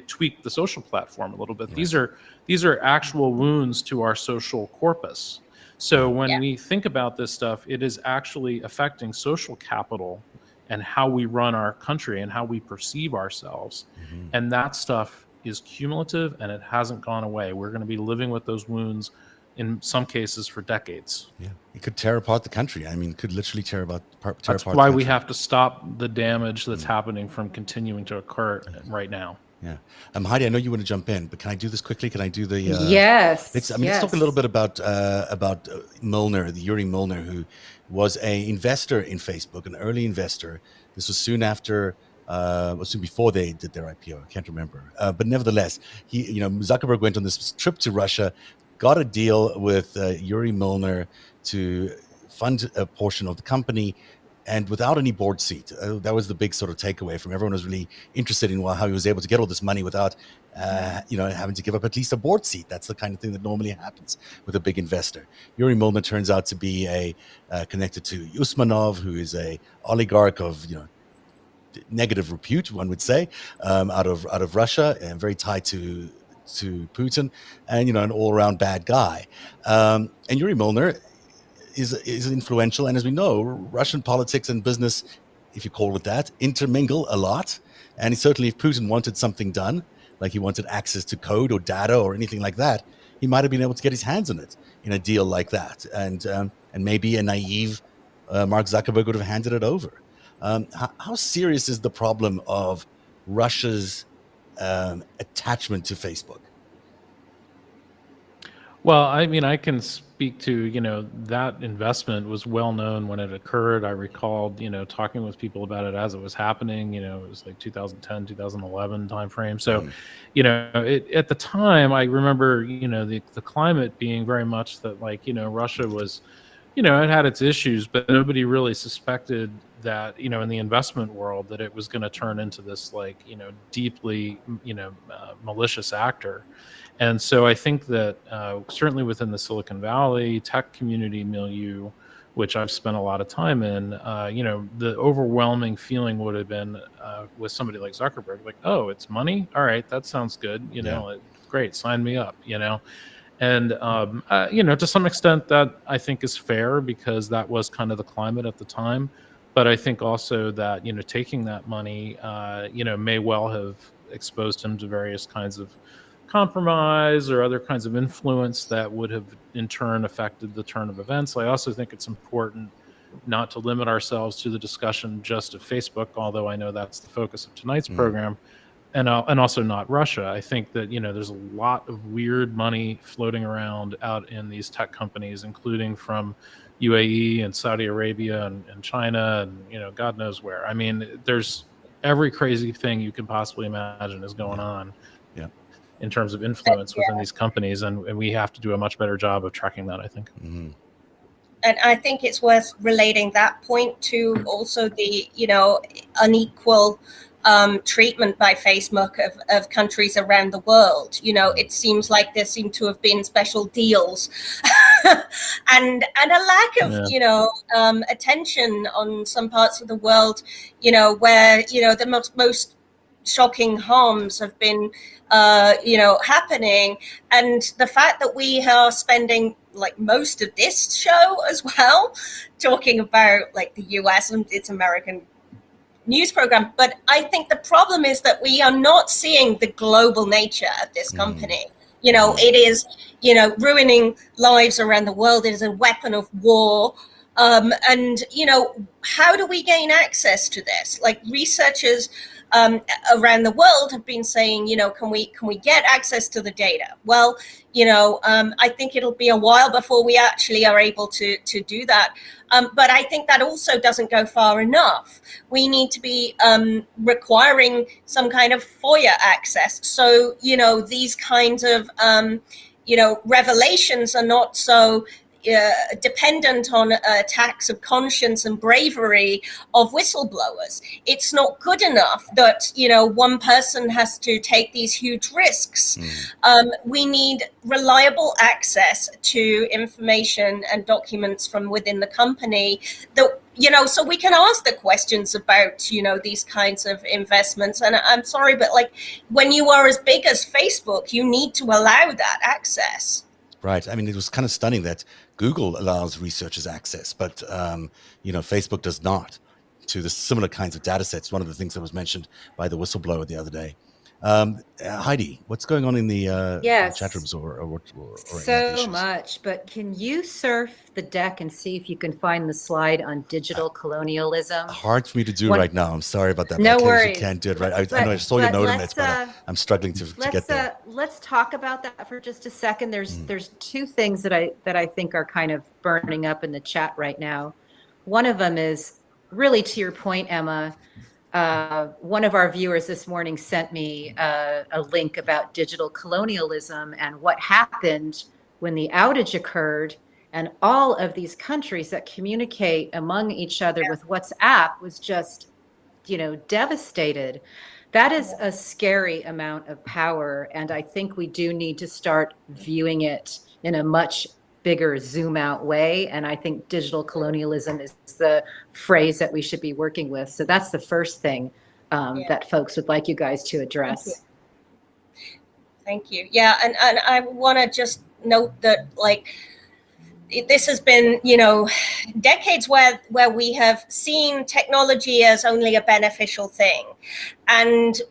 tweaked the social platform a little bit. Right. These are actual wounds to our social corpus. So when we think about this stuff, it is actually affecting social capital and how we run our country and how we perceive ourselves. And that stuff is cumulative and it hasn't gone away. We're going to be living with those wounds in some cases for decades. Yeah, it could tear apart the country. I mean, it could literally tear apart That's why we have to stop the damage that's happening from continuing to occur right now. Yeah. Heidi, I know you want to jump in, but can I do this quickly? Can I do the... Yes. Let's talk a little bit about Milner, the Yuri Milner, who was an investor in Facebook, an early investor. This was soon after, soon before they did their IPO. I can't remember. But nevertheless, Zuckerberg went on this trip to Russia, got a deal with Yuri Milner to fund a portion of the company, and without any board seat. That was the big sort of takeaway from everyone. Was really interested in how he was able to get all this money without, having to give up at least a board seat. That's the kind of thing that normally happens with a big investor. Yuri Milner turns out to be connected to Usmanov, who is a oligarch of, negative repute, one would say, out of Russia, and very tied to Putin, and an all-around bad guy. And Yuri Milner is influential. And as we know, Russian politics and business, if you call it that, intermingle a lot. And certainly if Putin wanted something done, like he wanted access to code or data or anything like that, he might have been able to get his hands on it in a deal like that. And maybe a naive Mark Zuckerberg would have handed it over. How serious is the problem of Russia's attachment to Facebook? Well, I mean, I can speak to, that investment was well known when it occurred. I recalled, talking with people about it as it was happening. It was like 2010, 2011 timeframe. So, at the time, I remember, the climate being very much that, like, Russia was, it had its issues, but nobody really suspected that, in the investment world, that it was going to turn into this, like, deeply, malicious actor. And so I think that certainly within the Silicon Valley tech community milieu, which I've spent a lot of time in, the overwhelming feeling would have been with somebody like Zuckerberg, like, oh, it's money? All right, that sounds good. Great, sign me up, And, to some extent that I think is fair because that was kind of the climate at the time. But I think also that, taking that money, may well have exposed him to various kinds of compromise or other kinds of influence that would have in turn affected the turn of events. I also think it's important not to limit ourselves to the discussion just of Facebook, although I know that's the focus of tonight's program, and also not Russia. I think that, there's a lot of weird money floating around out in these tech companies, including from UAE and Saudi Arabia and China and, God knows where. I mean, there's every crazy thing you can possibly imagine is going on. In terms of influence within these companies, and we have to do a much better job of tracking that, I think. And I think it's worth relating that point to also the, unequal treatment by Facebook of countries around the world. It seems like there seem to have been special deals and a lack of, attention on some parts of the world, where, the most shocking harms have been happening, and the fact that we are spending like most of this show as well talking about like the US and its American news program, but I think the problem is that we are not seeing the global nature of this company. It is ruining lives around the world. It is a weapon of war. And how do we gain access to this? Like researchers around the world have been saying, can we get access to the data? Well, I think it'll be a while before we actually are able to do that. But I think that also doesn't go far enough. We need to be requiring some kind of FOIA access. So, these kinds of, revelations are not so dependent on attacks of conscience and bravery of whistleblowers. It's not good enough that, one person has to take these huge risks. We need reliable access to information and documents from within the company that, so we can ask the questions about, these kinds of investments. And I'm sorry, but like when you are as big as Facebook, you need to allow that access. Right. I mean, it was kind of stunning that Google allows researchers access, but, Facebook does not to the similar kinds of data sets. One of the things that was mentioned by the whistleblower the other day. Heidi, what's going on in the chat rooms or so much, but can you surf the deck and see if you can find the slide on digital colonialism? Hard for me to do right now. I'm sorry about that. No worries. You can't do it right. I know I saw your note on it, but I'm struggling to get there. Let's talk about that for just a second. There's two things that I think are kind of burning up in the chat right now. One of them is really to your point, Emma. One of our viewers this morning sent me a link about digital colonialism and what happened when the outage occurred, and all of these countries that communicate among each other with WhatsApp was just, devastated. That is a scary amount of power, and I think we do need to start viewing it in a much bigger zoom out way. And I think digital colonialism is the phrase that we should be working with. So that's the first thing that folks would like you guys to address. Thank you. Yeah. And I want to just note that, like, this has been, decades where we have seen technology as only a beneficial thing. And,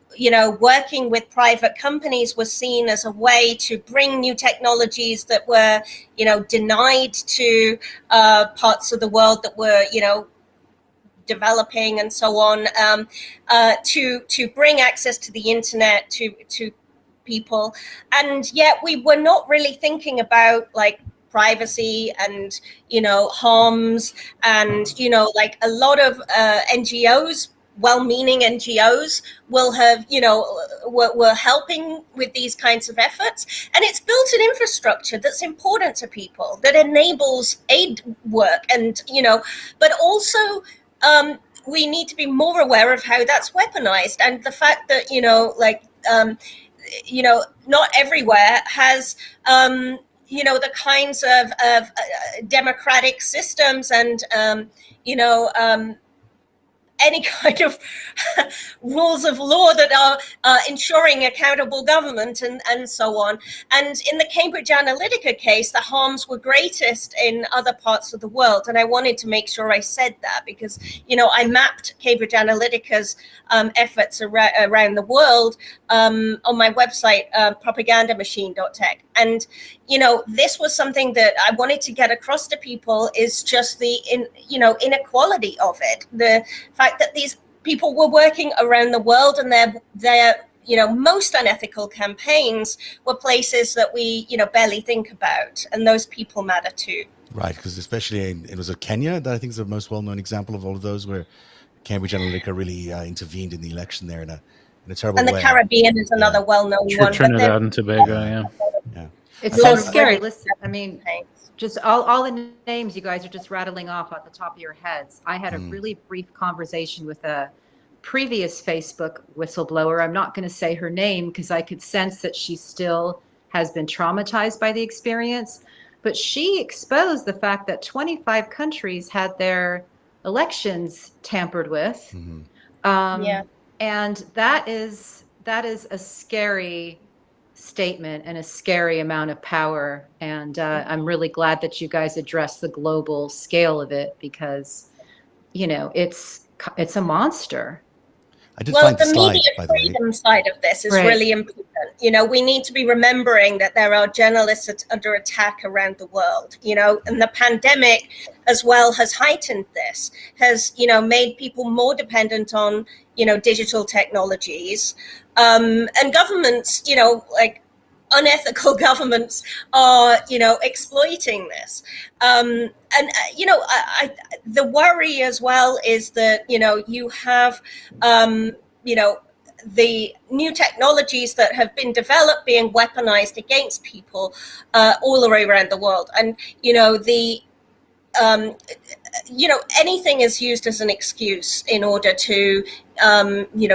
working with private companies was seen as a way to bring new technologies that were, denied to parts of the world that were, developing and so on, to bring access to the internet to people. And yet we were not really thinking about like privacy and harms, and like a lot of NGOs, well-meaning NGOs, will have were helping with these kinds of efforts, and it's built an infrastructure that's important to people, that enables aid work, and but also we need to be more aware of how that's weaponized, and the fact that not everywhere has the kinds of democratic systems and any kind of rules of law that are ensuring accountable government and so on. And in the Cambridge Analytica case, the harms were greatest in other parts of the world. And I wanted to make sure I said that because, I mapped Cambridge Analytica's efforts around the world on my website, propagandamachine.tech. And, this was something that I wanted to get across to people, is just the inequality of it. The fact that these people were working around the world, and their most unethical campaigns were places that we barely think about, and those people matter too. Right, because especially it was Kenya that I think is the most well-known example of all of those, where Cambridge Analytica really intervened in the election there in a terrible way. And the Caribbean is another well-known one. Trinidad and Tobago, yeah. It's so scary. Listen, I mean, just all the names you guys are just rattling off at the top of your heads. I had a really brief conversation with a previous Facebook whistleblower. I'm not going to say her name because I could sense that she still has been traumatized by the experience. But she exposed the fact that 25 countries had their elections tampered with. And that is a scary statement and a scary amount of power. And I'm really glad that you guys address the global scale of it, because, it's a monster. I did find the slide, media by the way. freedom side of this is really important. We need to be remembering that there are journalists under attack around the world, and the pandemic as well has heightened this, has, made people more dependent on, digital technologies, and governments, like unethical governments are, exploiting this. The worry as well is that, you have, the new technologies that have been developed being weaponized against people all the way around the world. And, anything is used as an excuse in order to,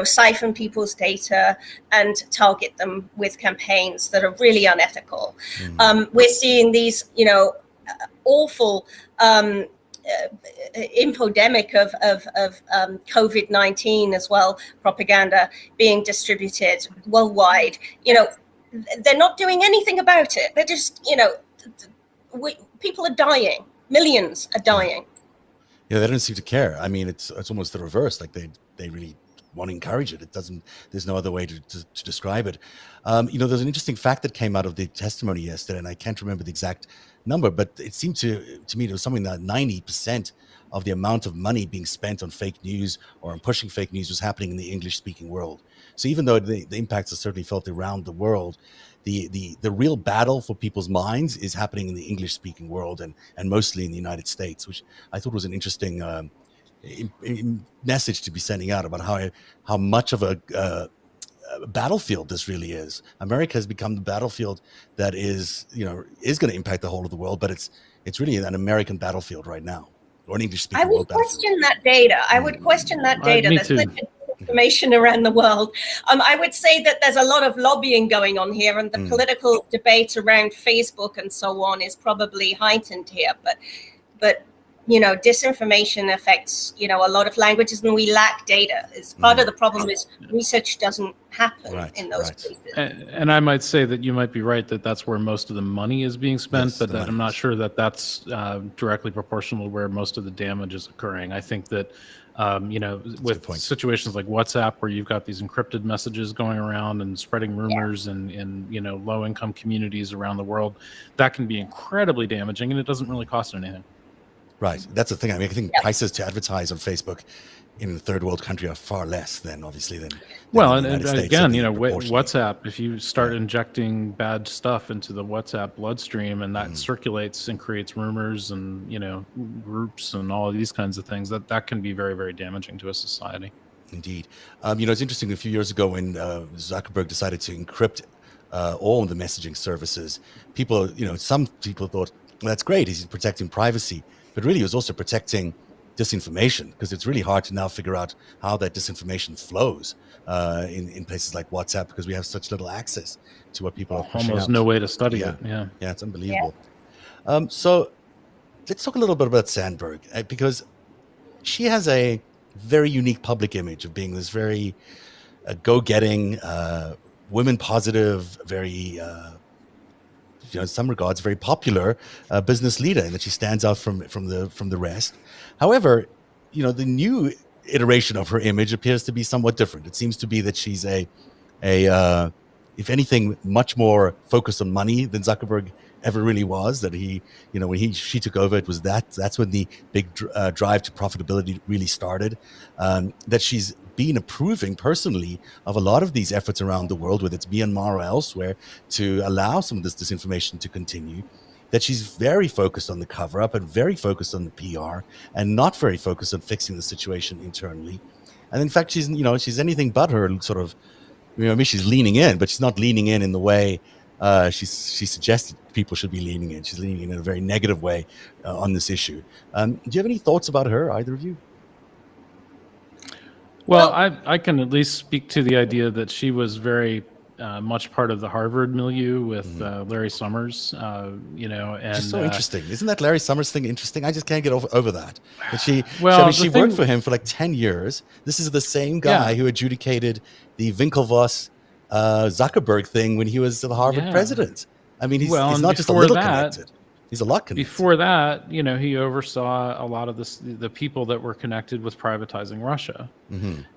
siphon people's data and target them with campaigns that are really unethical. We're seeing these, awful infodemic of COVID-19 as well, propaganda being distributed worldwide. They're not doing anything about it. They're just, people are dying. Millions are dying. They don't seem to care. I mean, it's almost the reverse. Like they really want to encourage it. There's no other way to describe it. There's an interesting fact that came out of the testimony yesterday, and I can't remember the exact number, but it seemed to me it was something that 90% of the amount of money being spent on fake news or on pushing fake news was happening in the English-speaking world. So even though the impacts are certainly felt around the world, the real battle for people's minds is happening in the English-speaking world and mostly in the United States, which I thought was an interesting message to be sending out about how much of a battlefield this really is. America has become the battlefield that is going to impact the whole of the world, but it's really an American battlefield right now, or an English-speaking world battlefield. I would question that data. Me There's too. such information around the world. I would say that there's a lot of lobbying going on here, and the political debate around Facebook and so on is probably heightened here. But disinformation affects, a lot of languages, and we lack data. It's part of the problem is research doesn't happen in those places. And I might say that you might be right that that's where most of the money is being spent, but that I'm not sure that that's directly proportional to where most of the damage is occurring. I think that, with situations like WhatsApp, where you've got these encrypted messages going around and spreading rumors in low-income communities around the world, that can be incredibly damaging, and it doesn't really cost anything. Right. That's the thing. I mean, I think prices to advertise on Facebook in a third world country are far less than obviously than well, in the and United States, again, proportionally. WhatsApp, if you start injecting bad stuff into the WhatsApp bloodstream and that circulates and creates rumors and, groups and all of these kinds of things, that can be very, very damaging to a society. Indeed. It's interesting, a few years ago when Zuckerberg decided to encrypt all of the messaging services, some people thought, well, that's great, he's protecting privacy. But really, it was also protecting disinformation, because it's really hard to now figure out how that disinformation flows in places like WhatsApp, because we have such little access to what people are pushing Almost out. no way to study it. Yeah, it's unbelievable. So let's talk a little bit about Sandberg, because she has a very unique public image of being this very go-getting, women-positive, very in some regards, very popular business leader, and that she stands out from the rest. However, the new iteration of her image appears to be somewhat different. It seems to be that she's if anything, much more focused on money than Zuckerberg ever really was. That when she took over, it was that's when the big drive to profitability really started. That she's been approving personally of a lot of these efforts around the world, whether it's Myanmar or elsewhere, to allow some of this disinformation to continue. That she's very focused on the cover-up and very focused on the PR, and not very focused on fixing the situation internally. And in fact, she's anything but her sort of, she's leaning in, but she's not leaning in the way she suggested people should be leaning in. She's leaning in a very negative way on this issue. Do you have any thoughts about her, either of you? Well, I can at least speak to the idea that she was very much part of the Harvard milieu with Larry Summers, and it's so interesting. Isn't that Larry Summers thing interesting? I just can't get over that. But she worked for him for like 10 years. This is the same guy who adjudicated the Winklevoss Zuckerberg thing when he was the Harvard president. I mean, he's not just a little connected. He's a lot connected. Before that, he oversaw a lot of the people that were connected with privatizing Russia.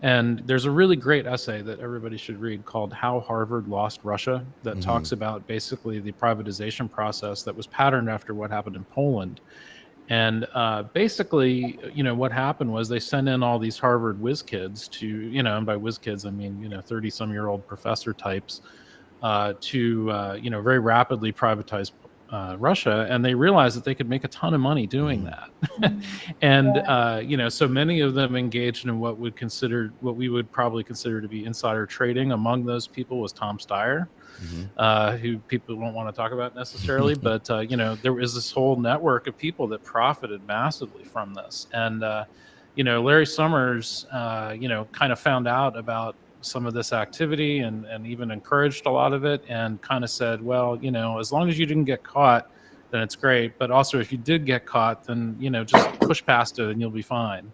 And there's a really great essay that everybody should read called How Harvard Lost Russia, that talks about basically the privatization process that was patterned after what happened in Poland. And basically, what happened was they sent in all these Harvard whiz kids to, and by whiz kids, I mean, 30-some-year-old professor types to, very rapidly privatize Russia, and they realized that they could make a ton of money doing that. And so many of them engaged in what we would probably consider to be insider trading. Among those people was Tom Steyer, who people won't want to talk about necessarily, but there was this whole network of people that profited massively from this. And Larry Summers kind of found out about some of this activity and even encouraged a lot of it, and kind of said, well, as long as you didn't get caught, then it's great. But also if you did get caught, then, just push past it and you'll be fine.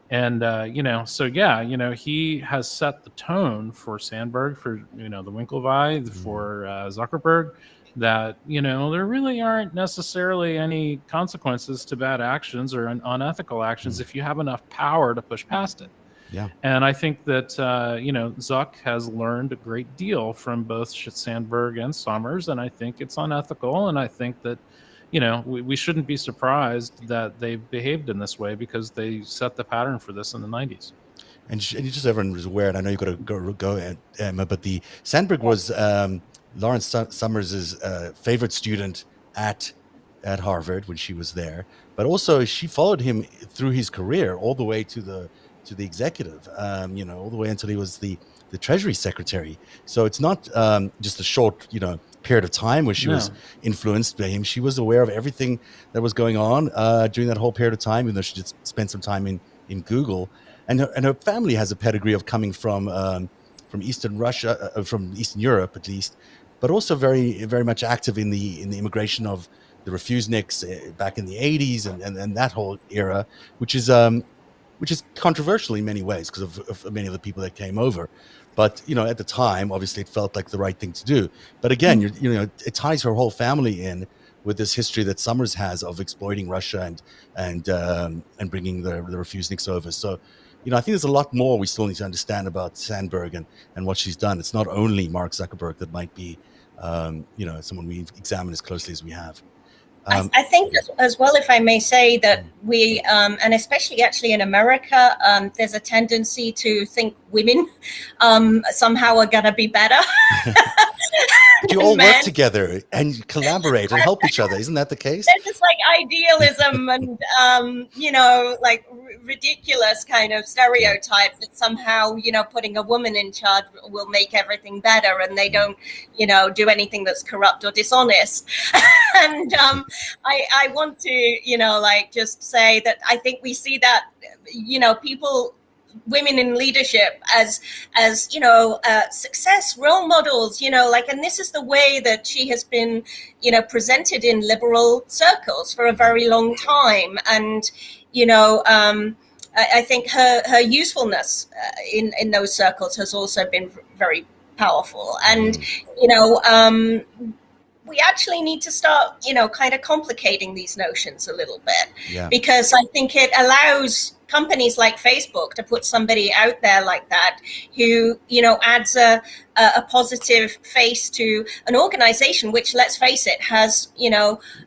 And, he has set the tone for Sandberg, for, the Winklevi, for Zuckerberg, that, there really aren't necessarily any consequences to bad actions or unethical actions if you have enough power to push past it. Yeah. And I think that, Zuck has learned a great deal from both Sandberg and Summers, and I think it's unethical. And I think that, we shouldn't be surprised that they behaved in this way, because they set the pattern for this in the 90s. And just everyone was aware, and I know you've got to go, Emma, but the Sandberg was Lawrence Summers' favorite student at Harvard when she was there. But also she followed him through his career all the way to the executive, all the way until he was the Treasury Secretary. So it's not just a short, period of time where she was influenced by him. She was aware of everything that was going on during that whole period of time, even though she did spend some time in Google. And her family has a pedigree of coming from Eastern Russia, from Eastern Europe at least, but also very, very much active in the immigration of the refuseniks back in the 80s and that whole era, which is controversial in many ways because of many of the people that came over. But at the time, obviously, it felt like the right thing to do. But again, it ties her whole family in with this history that Summers has of exploiting Russia and bringing the refuseniks over. So, I think there's a lot more we still need to understand about Sandberg and what she's done. It's not only Mark Zuckerberg that might be, someone we examine as closely as we have. I think as well, if I may say, that we, and especially actually in America, there's a tendency to think women somehow are going to be better. You all work together and collaborate and help each other. Isn't that the case? There's this like idealism and, like ridiculous kind of stereotype that somehow, putting a woman in charge will make everything better, and they don't, do anything that's corrupt or dishonest. And I want to, just say that I think we see that, women in leadership as success role models, and this is the way that she has been, presented in liberal circles for a very long time. And, I think her usefulness in those circles has also been very powerful. And, we actually need to start, kind of complicating these notions a little bit, because I think it allows companies like Facebook to put somebody out there like that who, adds a positive face to an organization which, let's face it, has,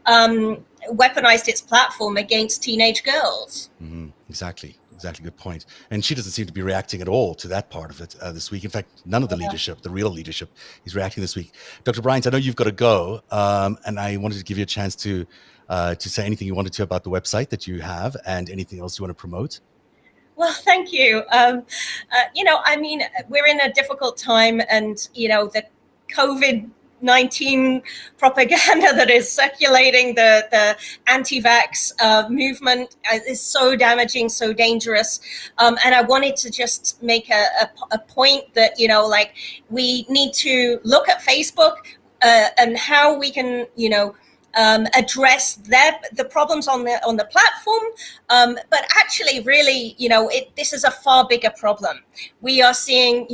weaponized its platform against teenage girls. Mm-hmm. Exactly. Good point. And she doesn't seem to be reacting at all to that part of it this week. In fact, none of the leadership, the real leadership, is reacting this week. Dr. Bryant, I know you've got to go, and I wanted to give you a chance to say anything you wanted to about the website that you have and anything else you want to promote. Well, thank you. We're in a difficult time, and, the COVID-19 propaganda that is circulating, the anti-vax movement is so damaging, so dangerous. And I wanted to just make a point that, we need to look at Facebook and how we can, address the problems on the platform, but actually, really, this is a far bigger problem. We are seeing,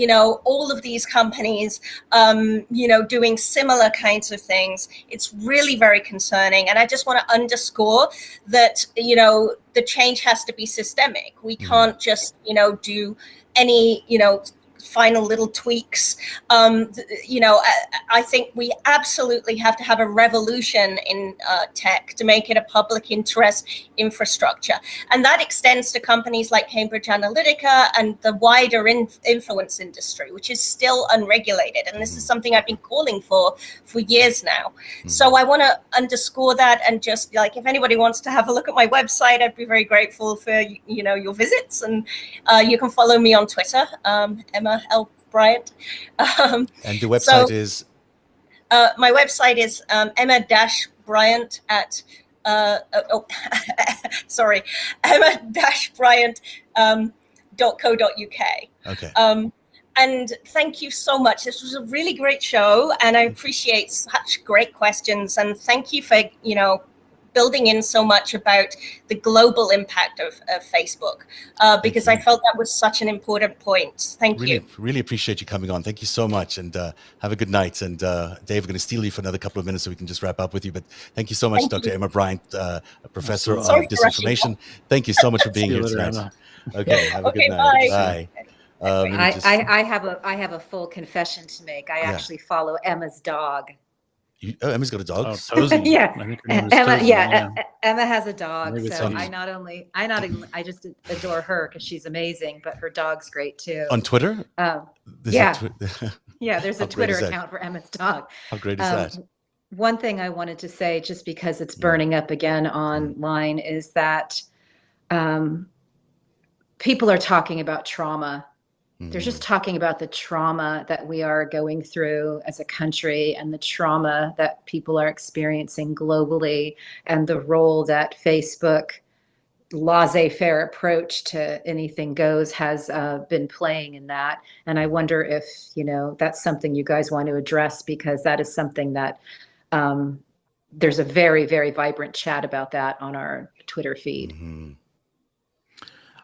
all of these companies, doing similar kinds of things. It's really very concerning, and I just want to underscore that, the change has to be systemic. We can't just, do any, final little tweaks. I think we absolutely have to have a revolution in tech to make it a public interest infrastructure. And that extends to companies like Cambridge Analytica and the wider influence industry, which is still unregulated. And this is something I've been calling for years now. So I want to underscore that, and just if anybody wants to have a look at my website, I'd be very grateful for, your visits. And you can follow me on Twitter, Emma L. Bryant. And the website is? My website is Emma-Bryant at, Emma-Bryant.co.uk. Okay. And thank you so much. This was a really great show, and I appreciate such great questions. And thank you for, building in so much about the global impact of Facebook, because I felt that was such an important point. Thank you. Really appreciate you coming on. Thank you so much, and have a good night. And Dave, we're going to steal you for another couple of minutes so we can just wrap up with you. But thank you so much, Dr. Emma Bryant, a professor of disinformation. Thank you so much for being here tonight. Okay, have a good night. Bye. I have a full confession to make. I actually follow Emma's dog. Emma's got a dog. Oh, Tozy. Yeah, I think her name is Emma. Tozy, Emma has a dog, Maybe so it's I just adore her because she's amazing. But her dog's great too. On Twitter? Yeah, there's a Twitter account for Emma's dog. How great is that? One thing I wanted to say, just because it's burning up again online, is that people are talking about trauma. They're just talking about the trauma that we are going through as a country, and the trauma that people are experiencing globally, and the role that Facebook laissez-faire approach to anything goes has been playing in that. And I wonder if, that's something you guys want to address, because that is something that there's a very, very vibrant chat about that on our Twitter feed. Mhm.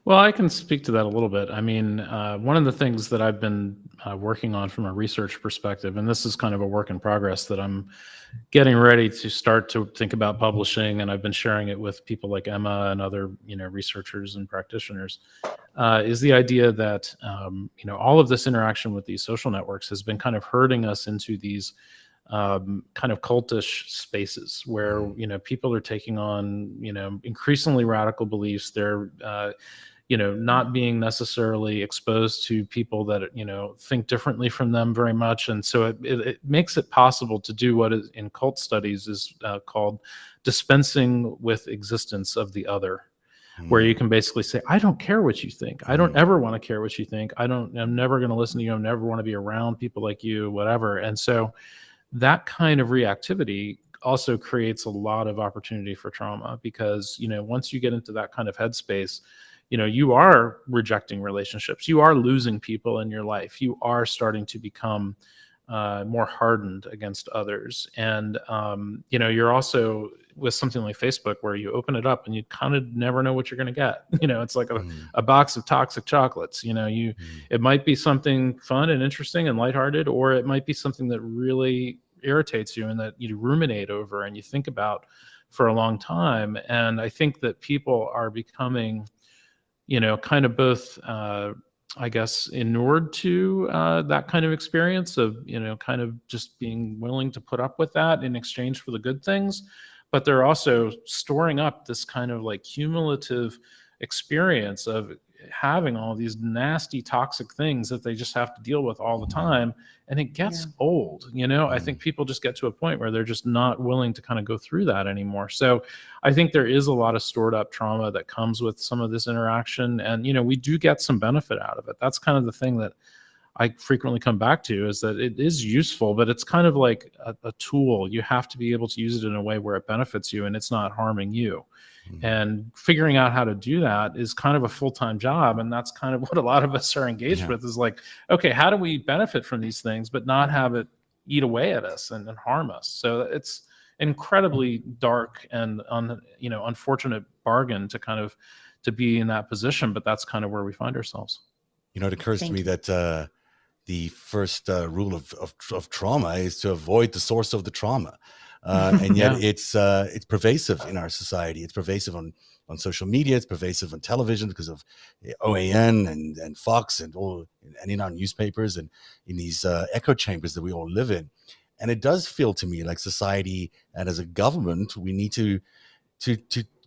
Well, I can speak to that a little bit. I mean, one of the things that I've been working on from a research perspective, and this is kind of a work in progress that I'm getting ready to start to think about publishing, and I've been sharing it with people like Emma and other, researchers and practitioners, is the idea that, all of this interaction with these social networks has been kind of herding us into these kind of cultish spaces where, people are taking on, increasingly radical beliefs. They're, not being necessarily exposed to people that, think differently from them very much. And so it makes it possible to do what is in cult studies is called dispensing with existence of the other, where you can basically say, I don't care what you think. I don't ever want to care what you think. I'm never going to listen to you. I never want to be around people like you, whatever. And so that kind of reactivity also creates a lot of opportunity for trauma, because, once you get into that kind of headspace, you are rejecting relationships. You are losing people in your life. You are starting to become more hardened against others. And, you're also with something like Facebook, where you open it up and you kind of never know what you're going to get. It's like a box of toxic chocolates. It might be something fun and interesting and lighthearted, or it might be something that really irritates you and that you ruminate over and you think about for a long time. And I think that people are becoming, kind of both, I guess, inured to that kind of experience of, kind of just being willing to put up with that in exchange for the good things. But they're also storing up this kind of like cumulative experience of having all these nasty, toxic things that they just have to deal with all the time. And it gets old, I think people just get to a point where they're just not willing to kind of go through that anymore. So I think there is a lot of stored up trauma that comes with some of this interaction. And, we do get some benefit out of it. That's kind of the thing that I frequently come back to, is that it is useful, but it's kind of like a tool. You have to be able to use it in a way where it benefits you and it's not harming you. And figuring out how to do that is kind of a full-time job. And that's kind of what a lot of us are engaged with, is like, okay, how do we benefit from these things, but not have it eat away at us and harm us? So it's incredibly dark and, unfortunate bargain to kind of to be in that position, but that's kind of where we find ourselves. It occurs to me that the first rule of trauma is to avoid the source of the trauma. And yet it's pervasive in our society. It's pervasive on social media. It's pervasive on television because of OAN and Fox and in our newspapers and in these echo chambers that we all live in. And it does feel to me like society and as a government, we need to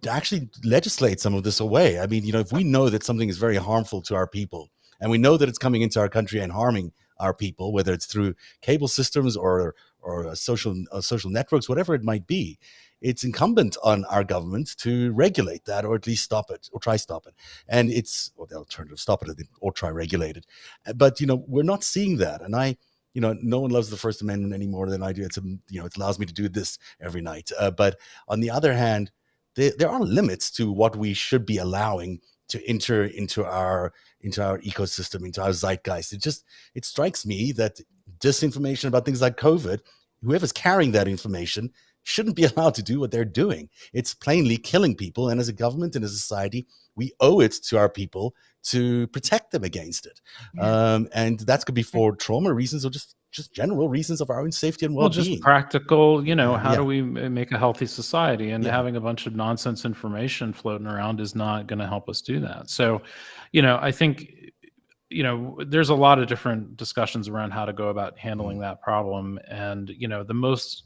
actually legislate some of this away. I mean, if we know that something is very harmful to our people, and we know that it's coming into our country and harming our people, whether it's through cable systems or social networks, whatever it might be, it's incumbent on our government to regulate that, or at least stop it, or try stop it. And or the alternative, stop it or try regulate it. But we're not seeing that. And no one loves the First Amendment any more than I do. It allows me to do this every night. But on the other hand, there are limits to what we should be allowing to enter into our ecosystem, into our zeitgeist. It strikes me that disinformation about things like COVID, whoever's carrying that information shouldn't be allowed to do what they're doing. It's plainly killing people. And as a government and as a society, we owe it to our people to protect them against it. And that could be for trauma reasons or just general reasons of our own safety and well-being. Well, just practical, how do we make a healthy society? And having a bunch of nonsense information floating around is not going to help us do that. So, I think, there's a lot of different discussions around how to go about handling that problem. And, the most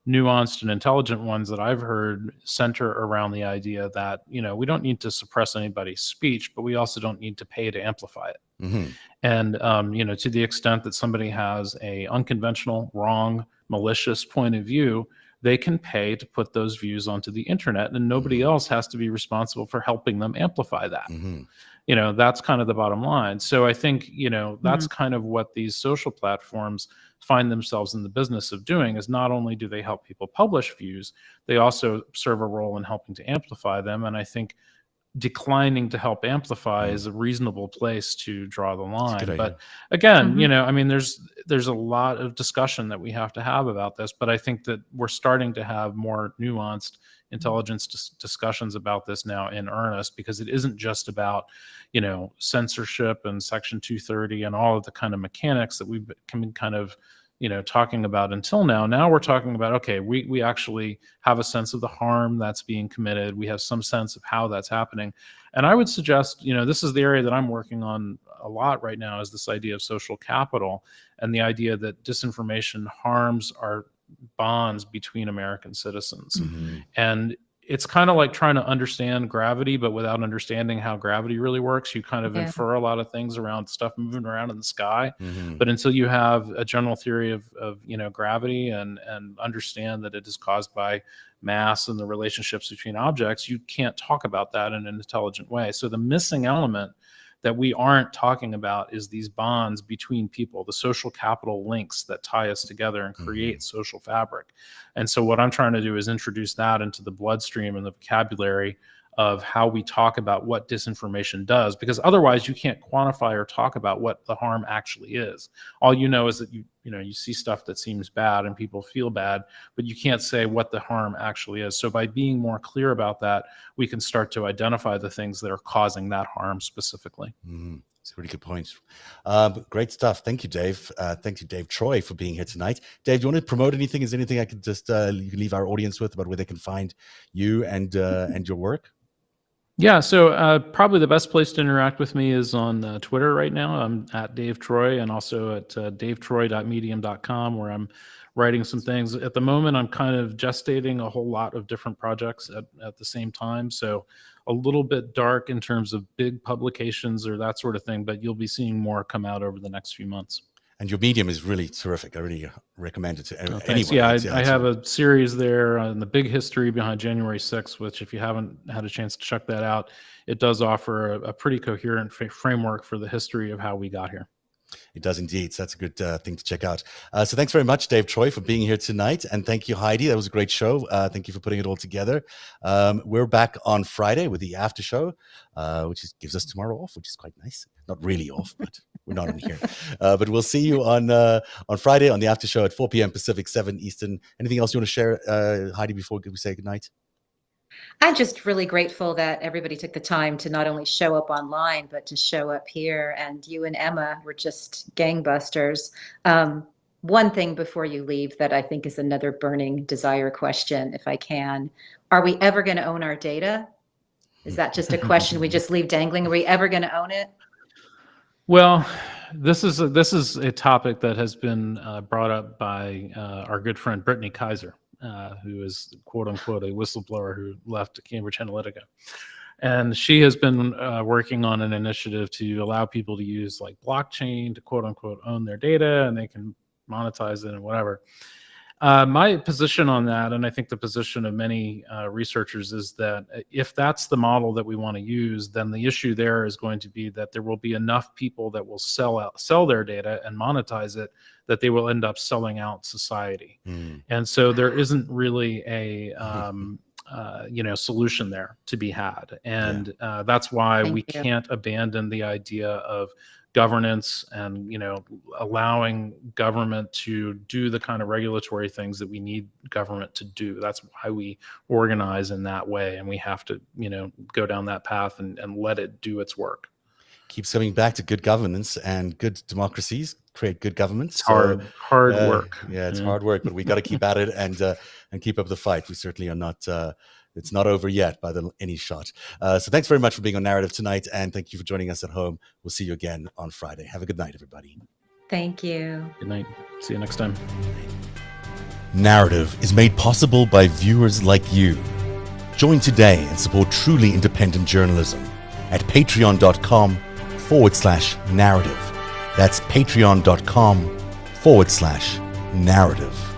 nuanced and intelligent ones that I've heard center around the idea that, we don't need to suppress anybody's speech, but we also don't need to pay to amplify it. And, to the extent that somebody has a unconventional, wrong, malicious point of view, they can pay to put those views onto the internet, and nobody else has to be responsible for helping them amplify that. That's kind of the bottom line. So I think, that's kind of what these social platforms find themselves in the business of doing, is not only do they help people publish views, they also serve a role in helping to amplify them. And I think declining to help amplify is a reasonable place to draw the line. idea. But again, Mhm. I mean, there's a lot of discussion that we have to have about this, but I think that we're starting to have more nuanced intelligence discussions about this now in earnest, because it isn't just about, censorship and Section 230 and all of the kind of mechanics that we've been kind of, talking about until now. Now we're talking about, okay, we actually have a sense of the harm that's being committed. We have some sense of how that's happening. And I would suggest, this is the area that I'm working on a lot right now, is this idea of social capital, and the idea that disinformation harms our bonds between American citizens. Mhm. And it's kind of like trying to understand gravity, but without understanding how gravity really works. You kind of Yeah. infer a lot of things around stuff moving around in the sky. Mhm. But until you have a general theory of gravity and understand that it is caused by mass and the relationships between objects, you can't talk about that in an intelligent way. So the missing element that we aren't talking about is these bonds between people, the social capital links that tie us together and create social fabric. And so what I'm trying to do is introduce that into the bloodstream and the vocabulary of how we talk about what disinformation does, because otherwise you can't quantify or talk about what the harm actually is. All you know is that you see stuff that seems bad and people feel bad, but you can't say what the harm actually is. So by being more clear about that, we can start to identify the things that are causing that harm specifically. Mhm. It's a really good point. Great stuff. Thank you, Dave. Thank you, Dave Troy, for being here tonight. Dave, do you want to promote anything? Is there anything I could just you can leave our audience with about where they can find you and your work? Yeah, so probably the best place to interact with me is on Twitter right now. I'm at Dave Troy, and also at davetroy.medium.com, where I'm writing some things. At the moment, I'm kind of gestating a whole lot of different projects at the same time. So a little bit dark in terms of big publications or that sort of thing, but you'll be seeing more come out over the next few months. And your medium is really terrific. I really recommend it to Thanks. anyone. Yeah, I have a series there on the big history behind January 6th, which if you haven't had a chance to check that out, it does offer a pretty coherent framework for the history of how we got here. It does indeed. So that's a good thing to check out. So thanks very much, Dave Troy, for being here tonight. And thank you, Heidi. That was a great show. Thank you for putting it all together. We're back on Friday with the after show, which gives us tomorrow off, which is quite nice. Not really off, but we're not on here. But we'll see you on Friday on the after show at 4 p.m. Pacific, 7 Eastern. Anything else you want to share, Heidi, before we say goodnight? I'm just really grateful that everybody took the time to not only show up online, but to show up here. And you and Emma were just gangbusters. One thing before you leave that I think is another burning desire question, if I can. Are we ever going to own our data? Is that just a question we just leave dangling? Are we ever going to own it? Well, this is a topic that has been brought up by our good friend Brittany Kaiser, who is quote unquote a whistleblower who left Cambridge Analytica. And she has been working on an initiative to allow people to use like blockchain to quote unquote own their data, and they can monetize it and whatever. My position on that, and I think the position of many researchers, is that if that's the model that we want to use, then the issue there is going to be that there will be enough people that will sell their data and monetize it, that they will end up selling out society. And so there isn't really a solution there to be had. And that's why we can't abandon the idea of governance and allowing government to do the kind of regulatory things that we need government to do. That's why we organize in that way, and we have to go down that path and let it do its work. Keeps coming back to good governance, and good democracies create good governments. It's hard work. Yeah, it's hard work, but we got to keep at it and keep up the fight. We certainly are not. It's not over yet by any shot. So thanks very much for being on Narrative tonight, and thank you for joining us at home. We'll see you again on Friday. Have a good night, everybody. Thank you. Good night. See you next time. Narrative is made possible by viewers like you. Join today and support truly independent journalism at patreon.com/narrative. That's patreon.com/narrative.